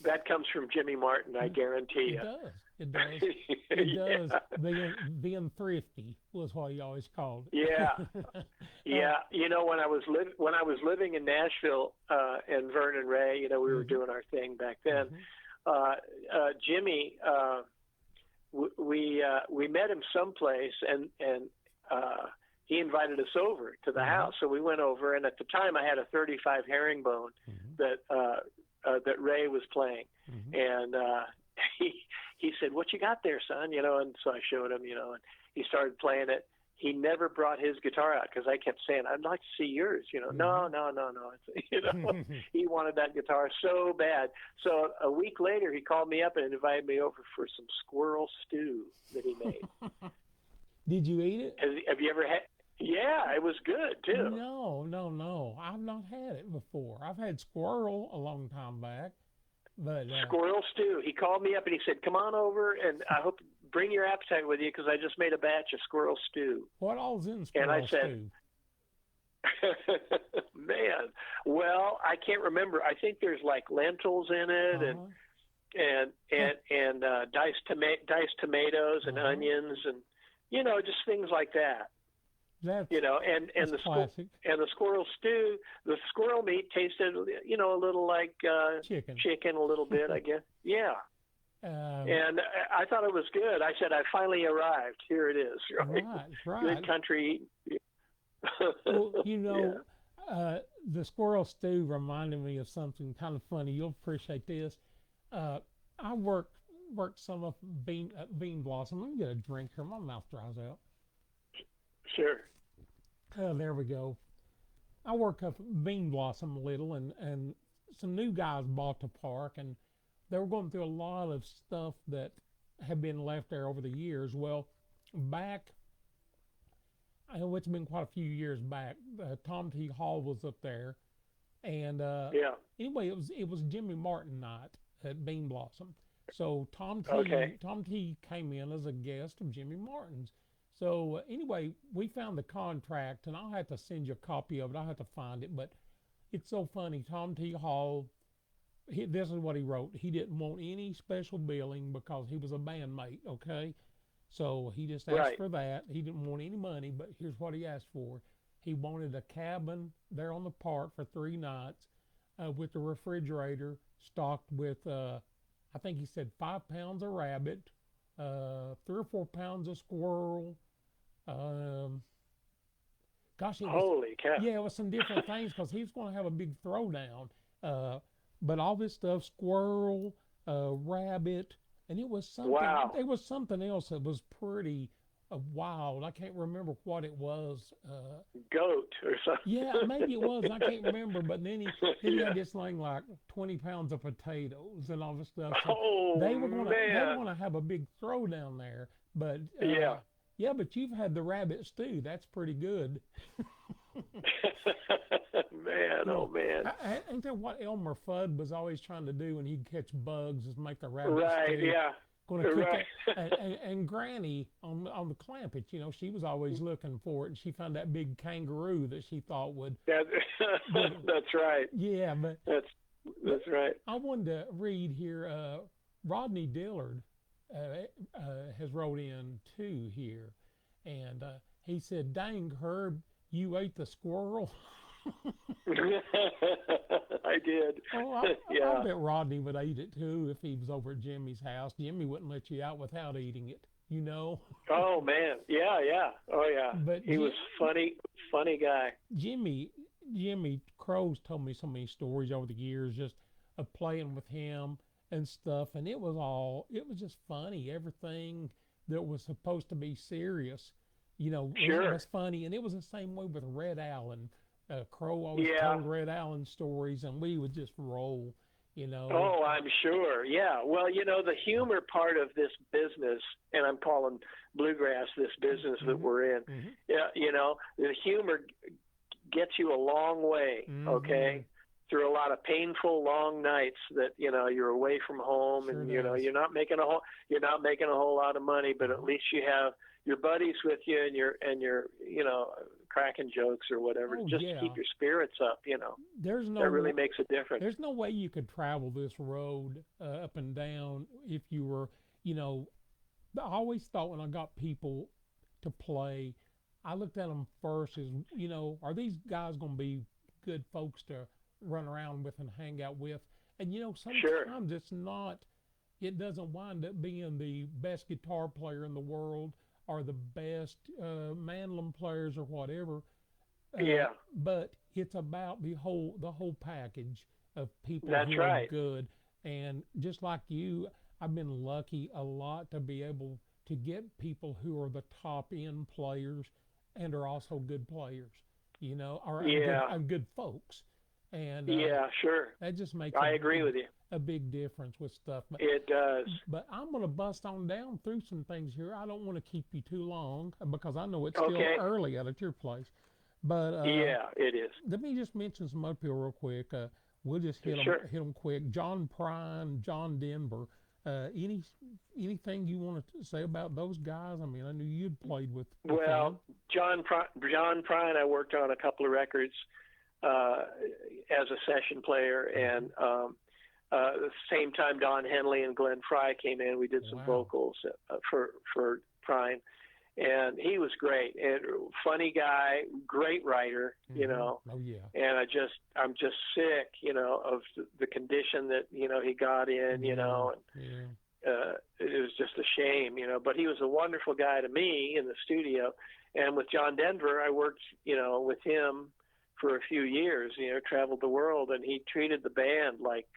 That comes from Jimmy Martin, I guarantee you. It does. It does. Being thrifty was what he always called it. Yeah. Yeah. When I was living in Nashville and Vernon Ray, we were doing our thing back then. Jimmy, we met him someplace, and he invited us over to the house. So we went over, and at the time I had a 35 herringbone that Ray was playing, and he said, "What you got there, son?" And so I showed him, and he started playing it. He never brought his guitar out because I kept saying, "I'd like to see yours." No. He wanted that guitar so bad. So a week later, he called me up and invited me over for some squirrel stew that he made. Did you eat it? Have you ever had? Yeah, it was good too. No. I've not had it before. I've had squirrel a long time back, but squirrel stew. He called me up and he said, "Come on over, and I hope bring your appetite with you because I just made a batch of squirrel stew." What all's in squirrel and I said, stew? Man, well, I can't remember. I think there's like lentils in it, and diced tomatoes and onions, and just things like that. That's and the classic. And the squirrel stew, the squirrel meat tasted, a little like chicken, a little bit, I guess. Yeah. And I thought it was good. I said, I finally arrived. Here it is. Right. Good country. Well, the squirrel stew reminded me of something kind of funny. You'll appreciate this. I worked some of bean blossom. Let me get a drink here. My mouth dries out. Sure. There we go. I work up bean blossom a little, and some new guys bought the park, and they were going through a lot of stuff that had been left there over the years. Well, I know it's been quite a few years back. Tom T. Hall was up there, and anyway, it was Jimmy Martin night at Bean Blossom. So Tom T. came in as a guest of Jimmy Martin's. So anyway, we found the contract, and I'll have to send you a copy of it. I'll have to find it, but it's so funny. Tom T. Hall, this is what he wrote. He didn't want any special billing because he was a bandmate, okay? So he just asked for that. He didn't want any money, but here's what he asked for. He wanted a cabin there on the park for 3 nights with a refrigerator stocked with, I think he said 5 pounds of rabbit, 3 or 4 pounds of squirrel. Holy cow. Yeah, it was some different things because he was going to have a big throwdown. But all this stuff, squirrel, rabbit, and it was something. Wow. It was something else that was pretty wild. I can't remember what it was. Goat or something. Yeah, maybe it was. I can't remember. But then he had this thing like 20 pounds of potatoes and all this stuff. So they were going to have a big throwdown there. But yeah, but you've had the rabbit stew. That's pretty good. Man, oh man. Ain't that what Elmer Fudd was always trying to do when he'd catch bugs, is make the rabbit stew? Right, yeah. going to cook Right. it. And Granny on the Clampett, she was always looking for it, and she found that big kangaroo that she thought would. That, would that's right. yeah, but That's right. I wanted to read here. Rodney Dillard has wrote in too here, and he said, "Dang Herb, you ate the squirrel." I did. Oh, Yeah. I bet Rodney would eat it too if he was over at Jimmy's house. Jimmy wouldn't let you out without eating it, Oh man. Yeah, yeah. Oh yeah. But He was funny guy. Jimmy Crow's told me so many stories over the years just of playing with him and stuff, and it was just funny. Everything that was supposed to be serious, Sure. was funny, and it was the same way with Red Allen. Crow always Yeah. told Red Allen stories, and we would just roll. Oh, I'm sure. Yeah. Well, the humor part of this business, and I'm calling bluegrass this business that we're in. Mm-hmm. Yeah. The humor gets you a long way. Mm-hmm. Okay. Through a lot of painful long nights that you're away from home, Sure and does. you're not making a whole lot of money, but at least you have your buddies with you, and you're cracking jokes or whatever, Oh, just yeah. to keep your spirits up. There's no That really makes a difference. There's no way you could travel this road up and down if you were, I always thought when I got people to play, I looked at them first as, are these guys going to be good folks to run around with and hang out with? And, sometimes Sure. it doesn't wind up being the best guitar player in the world or the best mandolin players or whatever. Yeah. But it's about the whole package of people That's who right. are good. And just like you, I've been lucky a lot to be able to get people who are the top end players and are also good players, or Yeah. good folks. And Yeah, sure. that just makes I agree with you. a big difference with stuff. It does. But I'm going to bust on down through some things here. I don't want to keep you too long because I know it's still Okay. early out at your place. But Yeah, it is. let me just mention some up here real quick. We'll just hit Sure. them quick. John Prine, John Denver. Anything you want to say about those guys? I mean, I knew you'd played with Well, them. John Prine, I worked on a couple of records as a session player, and the same time Don Henley and Glenn Fry came in, we did some Wow. vocals for Prine, and he was great. And funny guy, great writer, Oh yeah. And I'm just sick, of the condition that he got in, and Yeah. it was just a shame, but he was a wonderful guy to me in the studio. And with John Denver, I worked, with him for a few years, traveled the world, and he treated the band like,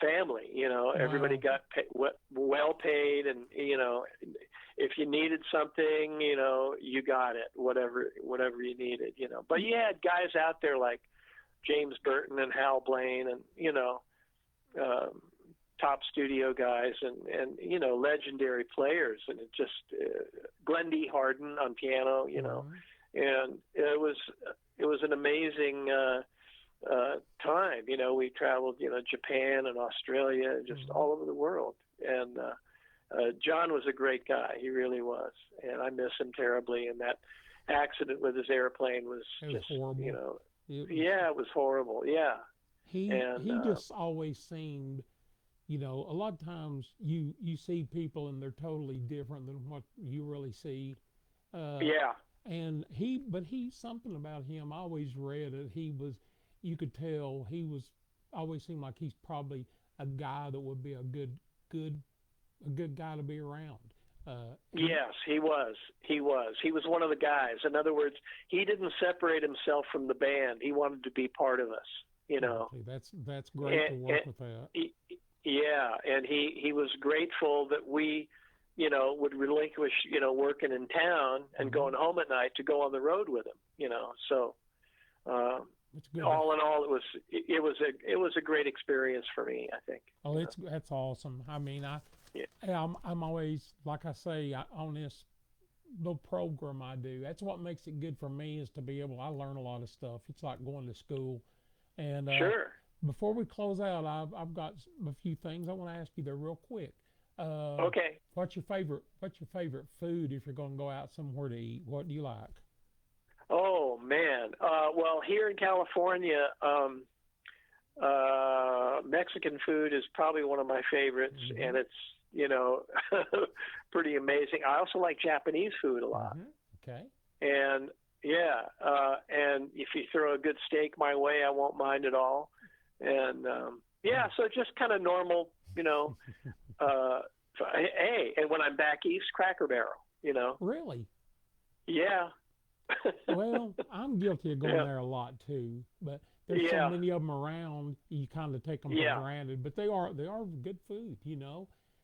family, everybody Wow. got well paid, and, if you needed something, you got it, whatever you needed, but you had guys out there like James Burton and Hal Blaine, and, top studio guys, and legendary players, and it just Glenn D. Harden on piano, Right. and it was an amazing time. We traveled, Japan and Australia, just all over the world, and John was a great guy. He really was, and I miss him terribly. And that accident with his airplane was It was just horrible. it was horrible. Yeah. He just always seemed, a lot of times you see people and they're totally different than what you really see. Yeah. And something about him. I always read it. You could tell always seemed like he's probably a guy that would be a good guy to be around. Yes, he was. He was one of the guys. In other words, he didn't separate himself from the band. He wanted to be part of us. Okay, that's great to work with that. Yeah, and he was grateful that we, would relinquish, working in town and going home at night to go on the road with him. So That's good. all in all, it was a great experience for me, I think. Oh, that's awesome. I mean, I'm always, like I say, on this little program I do. That's what makes it good for me is to be able. I learn a lot of stuff. It's like going to school, and Sure. before we close out, I've got a few things I want to ask you there real quick. Okay. What's your favorite food if you're going to go out somewhere to eat? What do you like? Oh man. Well, here in California, Mexican food is probably one of my favorites, and it's pretty amazing. I also like Japanese food a lot. Okay. And yeah, and if you throw a good steak my way, I won't mind at all. And so just kind of normal, hey, and when I'm back east, Cracker Barrel. Really? Yeah. Well, I'm guilty of going there a lot too, but there's so many of them around, you kind of take them for granted. But they are good food,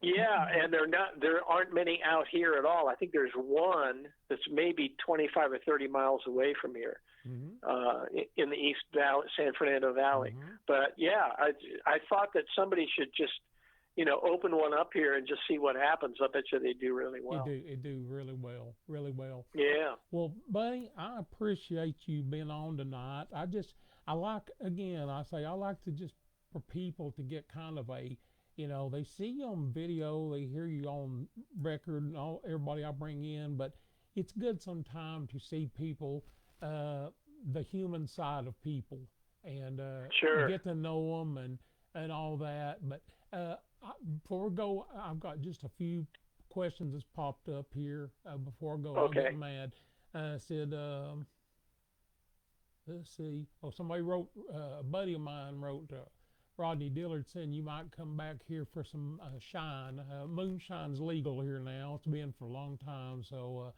Yeah, and there aren't many out here at all. I think there's one that's maybe 25 or 30 miles away from here, in the East Valley, San Fernando Valley. But yeah, I thought that somebody should just open one up here and just see what happens. I bet you they do really well. They do really well, really well. Yeah. Well, buddy, I appreciate you being on tonight. I like to just, for people to get kind of a, they see you on video, they hear you on record, and everybody I bring in, but it's good sometimes to see people, the human side of people, and get to know them and all that. But before we go, I've got just a few questions that's popped up here before I go. I'll get mad. Said, let's see. Oh, somebody wrote, a buddy of mine wrote, Rodney Dillard saying you might come back here for some shine. Moonshine's legal here now. It's been for a long time, so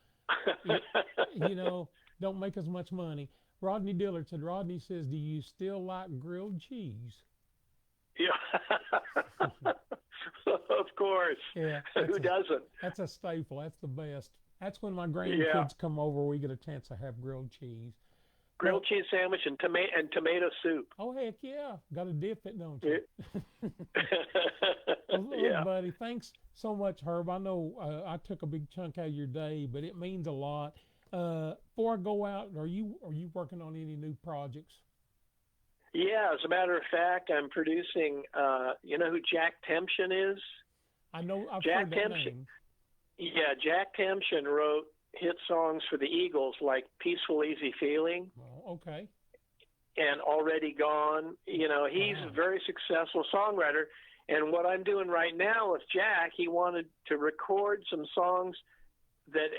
don't make as much money. Rodney Dillard said, Rodney says, do you still like grilled cheese? Yeah. Of course. Yeah. Who doesn't? That's a staple. That's the best. That's when my grandkids come over, we get a chance to have grilled cheese. Grilled cheese sandwich and tomato soup. Oh, heck yeah. Got to dip it, don't you? Well, look, buddy, thanks so much, Herb. I know I took a big chunk out of your day, but it means a lot. Before I go out, are you working on any new projects? Yeah, as a matter of fact, I'm producing, you know who Jack Tempchin is? I know, I've Jack heard that Tempchin. name. Yeah, Jack Tempchin wrote hit songs for the Eagles like Peaceful Easy Feeling. Oh, okay. And Already Gone. He's a very successful songwriter. And what I'm doing right now with Jack, he wanted to record some songs that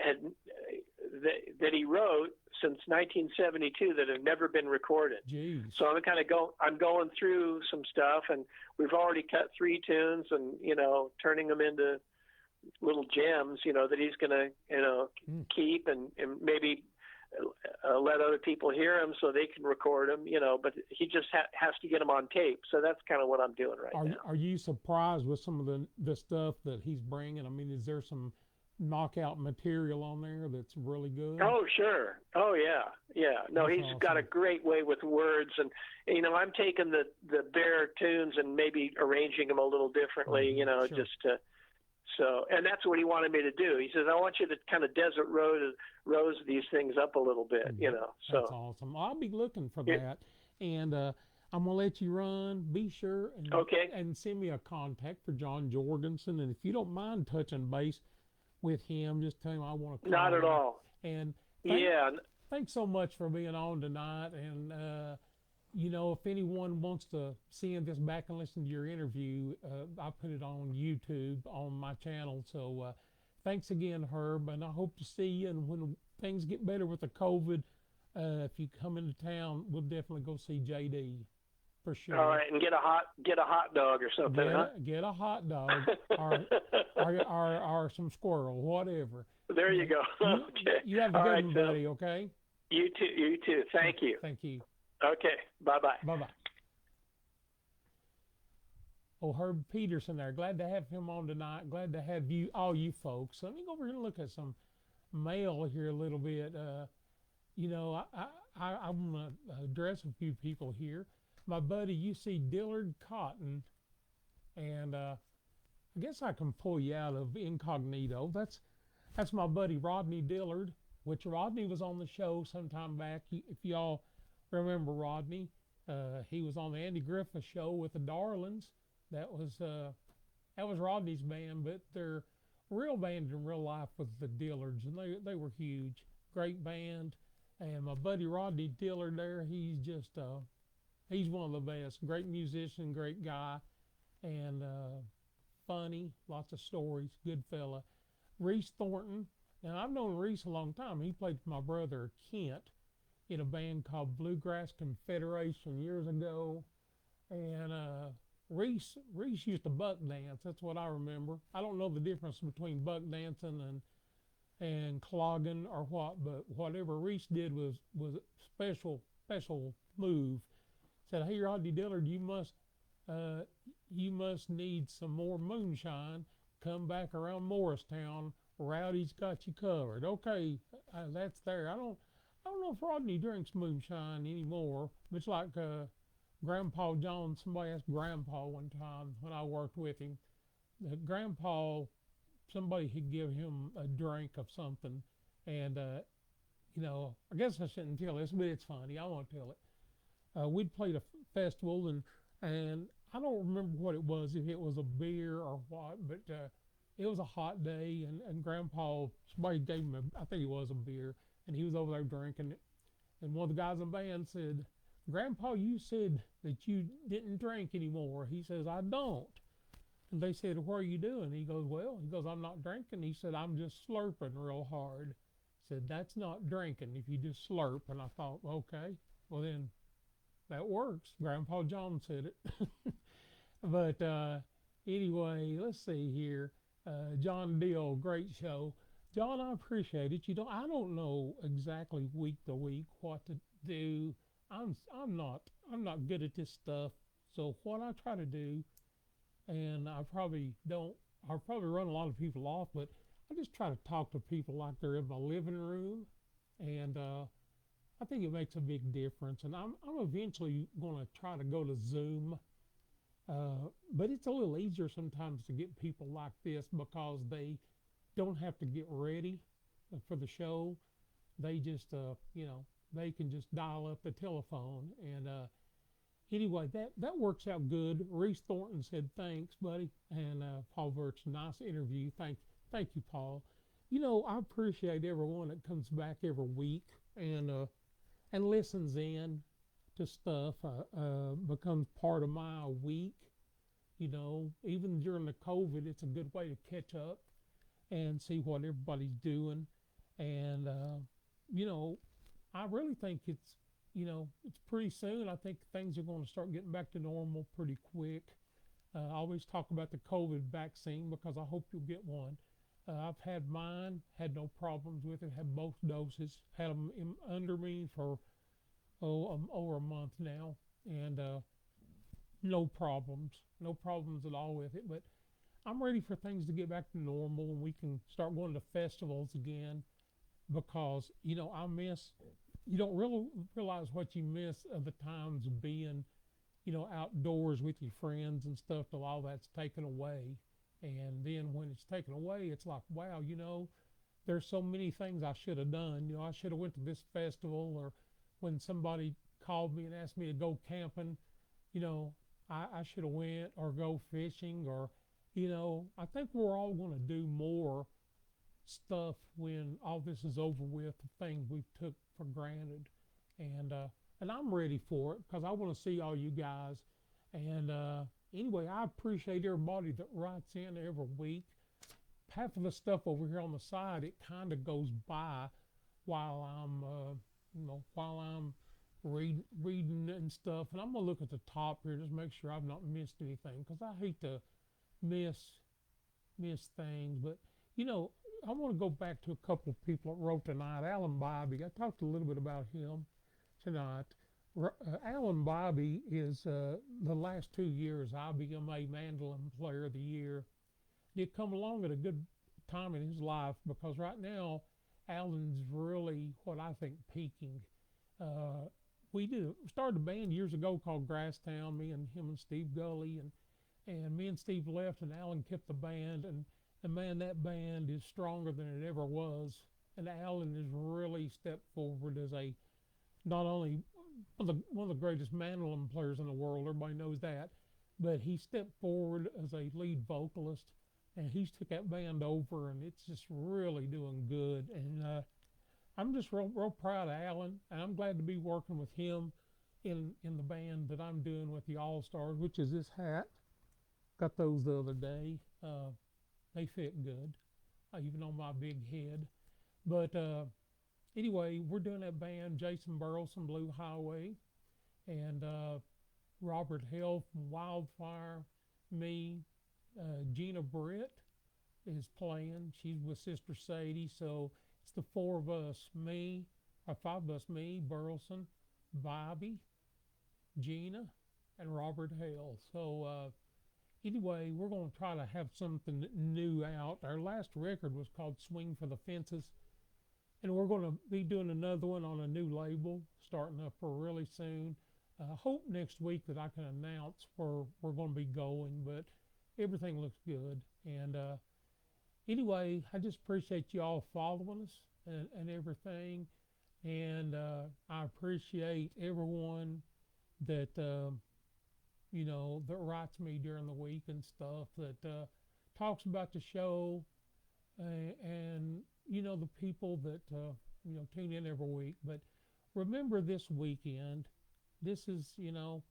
he wrote since 1972 that have never been recorded. Jeez. So I'm going through some stuff, and we've already cut 3 tunes and turning them into little gems that he's going to keep and maybe let other people hear them so they can record them, but he just has to get them on tape. So that's kind of what I'm doing now. Are you surprised with some of the stuff that he's bringing? I mean, is there some knockout material on there that's really good? Oh, sure. Oh, yeah. No, That's he's awesome. got a great way with words, and I'm taking the bare tunes and maybe arranging them a little differently, Sure. just to. So, and that's what he wanted me to do. He says, I want you to kind of desert rose these things up a little bit, So That's awesome. I'll be looking for that, and I'm gonna let you run. Be sure and send me a contact for John Jorgensen, and if you don't mind touching base with him, just tell him I want to call not at him. all. And thanks so much for being on tonight. And if anyone wants to see this back and listen to your interview, I put it on YouTube on my channel. So thanks again, Herb, and I hope to see you. And when things get better with the COVID, if you come into town, we'll definitely go see JD. For sure. All right, and get a hot dog or something, Get a hot dog or some squirrel, whatever. There you go. Okay. You have a good one, buddy, okay? You too. Thank you. Thank you. Okay. Bye-bye. Bye-bye. Oh, Herb Pedersen there. Glad to have him on tonight. Glad to have all you folks. Let me go over here and look at some mail here a little bit. I want to address a few people here. My buddy, you see Dillard Cotton, and I guess I can pull you out of incognito. That's my buddy Rodney Dillard, which Rodney was on the show sometime back. If y'all remember Rodney, He was on the Andy Griffith Show with the Darlings. That was Rodney's band, but their real band in real life was the Dillards, and they were huge, great band. And my buddy Rodney Dillard there, he's one of the best. Great musician, great guy, and funny, lots of stories, good fella. Reese Thornton, and I've known Reese a long time. He played with my brother Kent in a band called Bluegrass Confederation years ago, and Reese used to buck dance. That's what I remember. I don't know the difference between buck dancing and clogging or what, but whatever Reese did was a special move. Said, "Hey, Rodney Dillard, you must need some more moonshine. Come back around Morristown. Rowdy's got you covered." Okay, that's there. I don't know if Rodney drinks moonshine anymore. It's like Grandpa John. Somebody asked Grandpa one time when I worked with him. Grandpa, somebody had give him a drink of something, and I guess I shouldn't tell this, but it's funny. I won't tell it. We'd played a festival, and I don't remember what it was, if it was a beer or what, but it was a hot day, and Grandpa, somebody gave him I think it was a beer, and he was over there drinking it, and one of the guys in the band said, "Grandpa, you said that you didn't drink anymore." He says, "I don't." And they said, "What are you doing?" He goes, "I'm not drinking." He said, "I'm just slurping real hard." Said, "That's not drinking if you just slurp." And I thought, okay, well then that works. Grandpa John said it. But anyway, let's see here. John Deal, great show. John, I appreciate it. I don't know exactly week to week what to do. I'm not good at this stuff. So what I try to do, and I'll probably run a lot of people off, but I just try to talk to people like they're in my living room, and I think it makes a big difference. And I'm eventually going to try to go to Zoom, but it's a little easier sometimes to get people like this because they don't have to get ready for the show. They just, they can just dial up the telephone. And anyway, that works out good. Reese Thornton said, "Thanks, buddy." And Paul Verts, nice interview. Thank you, Paul. I appreciate everyone that comes back every week and listens in to stuff, becomes part of my week. Even during the COVID, it's a good way to catch up and see what everybody's doing. And, I really think it's pretty soon. I think things are going to start getting back to normal pretty quick. I always talk about the COVID vaccine because I hope you'll get one. I've had mine, had no problems with it, had both doses, had them under me for over a month now, and no problems at all with it. But I'm ready for things to get back to normal and we can start going to festivals again because, I miss, you don't really realize what you miss of the times of being, outdoors with your friends and stuff till all that's taken away. And then when it's taken away, it's like, wow, there's so many things I should have done. I should have went to this festival, or when somebody called me and asked me to go camping, I should have went, or go fishing, or, I think we're all going to do more stuff when all this is over with, the things we took for granted. And I'm ready for it because I want to see all you guys. And anyway, I appreciate everybody that writes in every week. Half of the stuff over here on the side, it kind of goes by while I'm reading and stuff. And I'm gonna look at the top here, just make sure I've not missed anything, because I hate to miss things. But I want to go back to a couple of people that wrote tonight. Alan Bobby, I talked a little bit about him tonight. Alan Bobby is the last 2 years IBMA Mandolin Player of the Year. He'd come along at a good time in his life because right now Alan's really what I think peaking. We started a band years ago called Grasstown, me and him and Steve Gully, and me and Steve left and Alan kept the band, and man, that band is stronger than it ever was. And Alan has really stepped forward as not only one of the greatest mandolin players in the world. Everybody knows that. But he stepped forward as a lead vocalist, and he's took that band over, and it's just really doing good. And I'm just real proud of Alan, and I'm glad to be working with him in the band that I'm doing with the All Stars, which is this hat. Got those the other day. They fit good, even on my big head. But anyway, we're doing that band, Jason Burleson, Blue Highway, and Robert Hill from Wildfire, me, Gina Britt is playing. She's with Sister Sadie, so it's the four of us, five of us, me, Burleson, Bobby, Gina, and Robert Hill. So anyway, we're going to try to have something new out. Our last record was called Swing for the Fences, and we're going to be doing another one on a new label starting up for really soon. I hope next week that I can announce where we're going to be going, but everything looks good. And anyway, I just appreciate you all following us and everything. And I appreciate everyone that, that writes me during the week and stuff, that talks about the show, and the people that, tune in every week. But remember, this weekend, this is a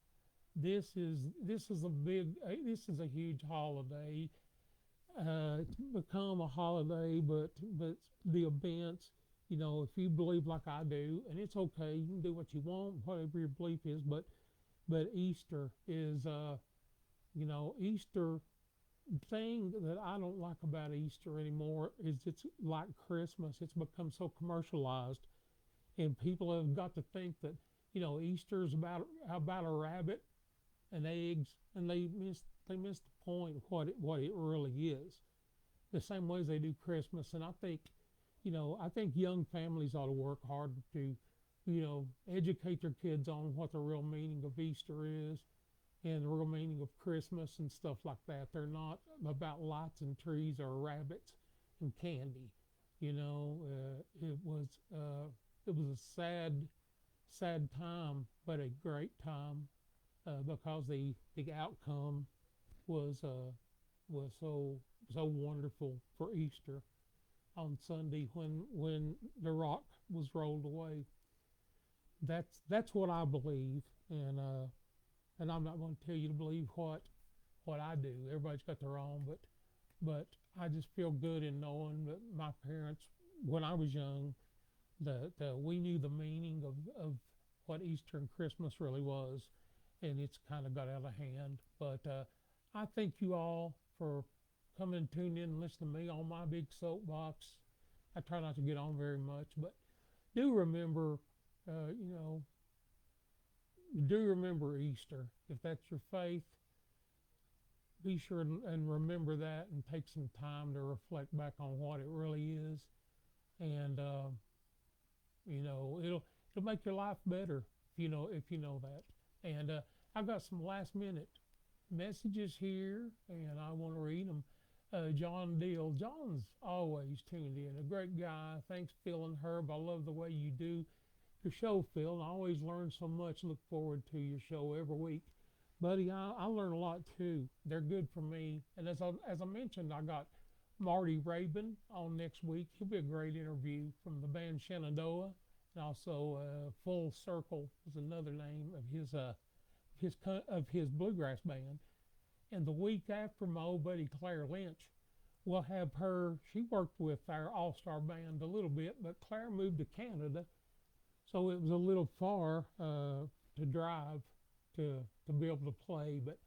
huge holiday. It's become a holiday, but the events, if you believe like I do, and it's okay, you can do what you want, whatever your belief is, but Easter is, Easter thing that I don't like about Easter anymore is it's like Christmas. It's become so commercialized, and people have got to think that Easter is about a rabbit and eggs, and they miss the point of what it really is. The same way as they do Christmas. And I think young families ought to work hard to educate their kids on what the real meaning of Easter is and the real meaning of Christmas and stuff like that. They're not about lights and trees or rabbits and candy. It was a sad time, but a great time, because the outcome was so wonderful for Easter on Sunday when the rock was rolled away. That's what I believe, and I'm not going to tell you to believe what I do. Everybody's got their own, but I just feel good in knowing that my parents, when I was young, that we knew the meaning of what Easter and Christmas really was, and it's kind of got out of hand. But I thank you all for coming and tuning in and listening to me on my big soapbox. I try not to get on very much, but do remember, Easter. If that's your faith, be sure and remember that and take some time to reflect back on what it really is. And it'll make your life better if you know that. And I've got some last minute messages here, and I want to read them. John Deal. John's always tuned in. A great guy. Thanks, Phil and Herb. I love the way you do your show, Phil. And I always learn so much. Look forward to your show every week. Buddy, I learn a lot too. They're good for me. And as I mentioned, I got Marty Rabin on next week. He'll be a great interview from the band Shenandoah. And also Full Circle is another name of his bluegrass band. And the week after, my old buddy Claire Lynch, we'll have her. She worked with our all-star band a little bit, but Claire moved to Canada, so it was a little far to drive to be able to play. But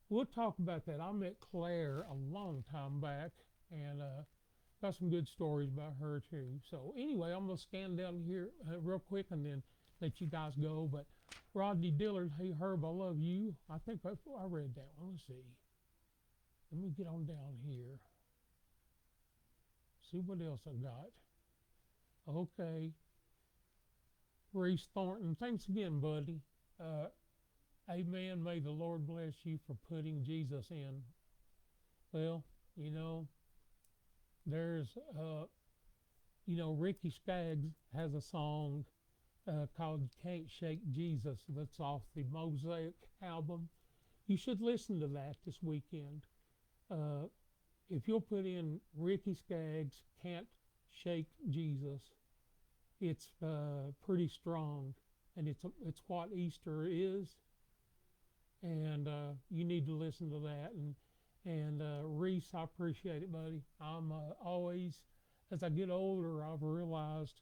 we'll talk about that. I met Claire a long time back, and got some good stories about her too. So anyway, I'm gonna scan down here real quick and then let you guys go. But Rodney Dillards, hey Herb, I love you. I think I read that one. Let's see. Let me get on down here. See what else I got. Okay. Reese Thornton, thanks again, buddy. Amen. May the Lord bless you for putting Jesus in. Well, there's, Ricky Skaggs has a song called "Can't Shake Jesus." That's off the Mosaic album. You should listen to that this weekend. Uh, if you'll put in Ricky Skaggs "Can't Shake Jesus," it's pretty strong, and it's what Easter is, and you need to listen to that. And Reese, I appreciate it, buddy. I'm always, as I get older, I've realized,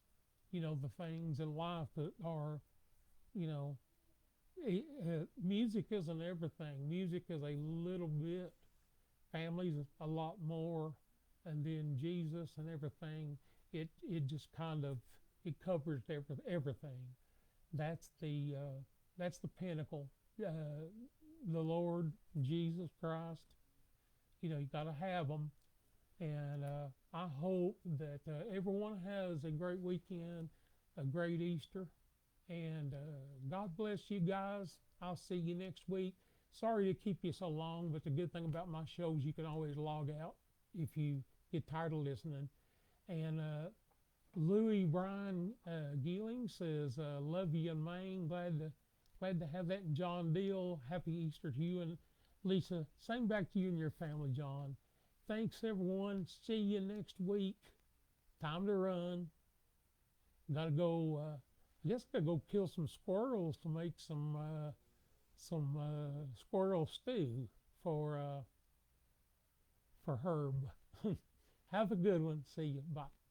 the things in life that are, you know, music isn't everything. Music is a little bit. Family's a lot more, and then Jesus and everything. It just kind of it covers everything. That's the pinnacle. The Lord Jesus Christ. You got to have them. And I hope that everyone has a great weekend, a great Easter, and God bless you guys. I'll see you next week. Sorry to keep you so long, but the good thing about my shows, you can always log out if you get tired of listening. And Louis Brian Geeling says, "Love you in Maine. Glad to have that in John Deal. Happy Easter to you and Lisa. Same back to you and your family, John. Thanks, everyone. See you next week. Time to run. Gotta go. I guess gotta go kill some squirrels to make some squirrel stew for Herb. Have a good one. See you. Bye."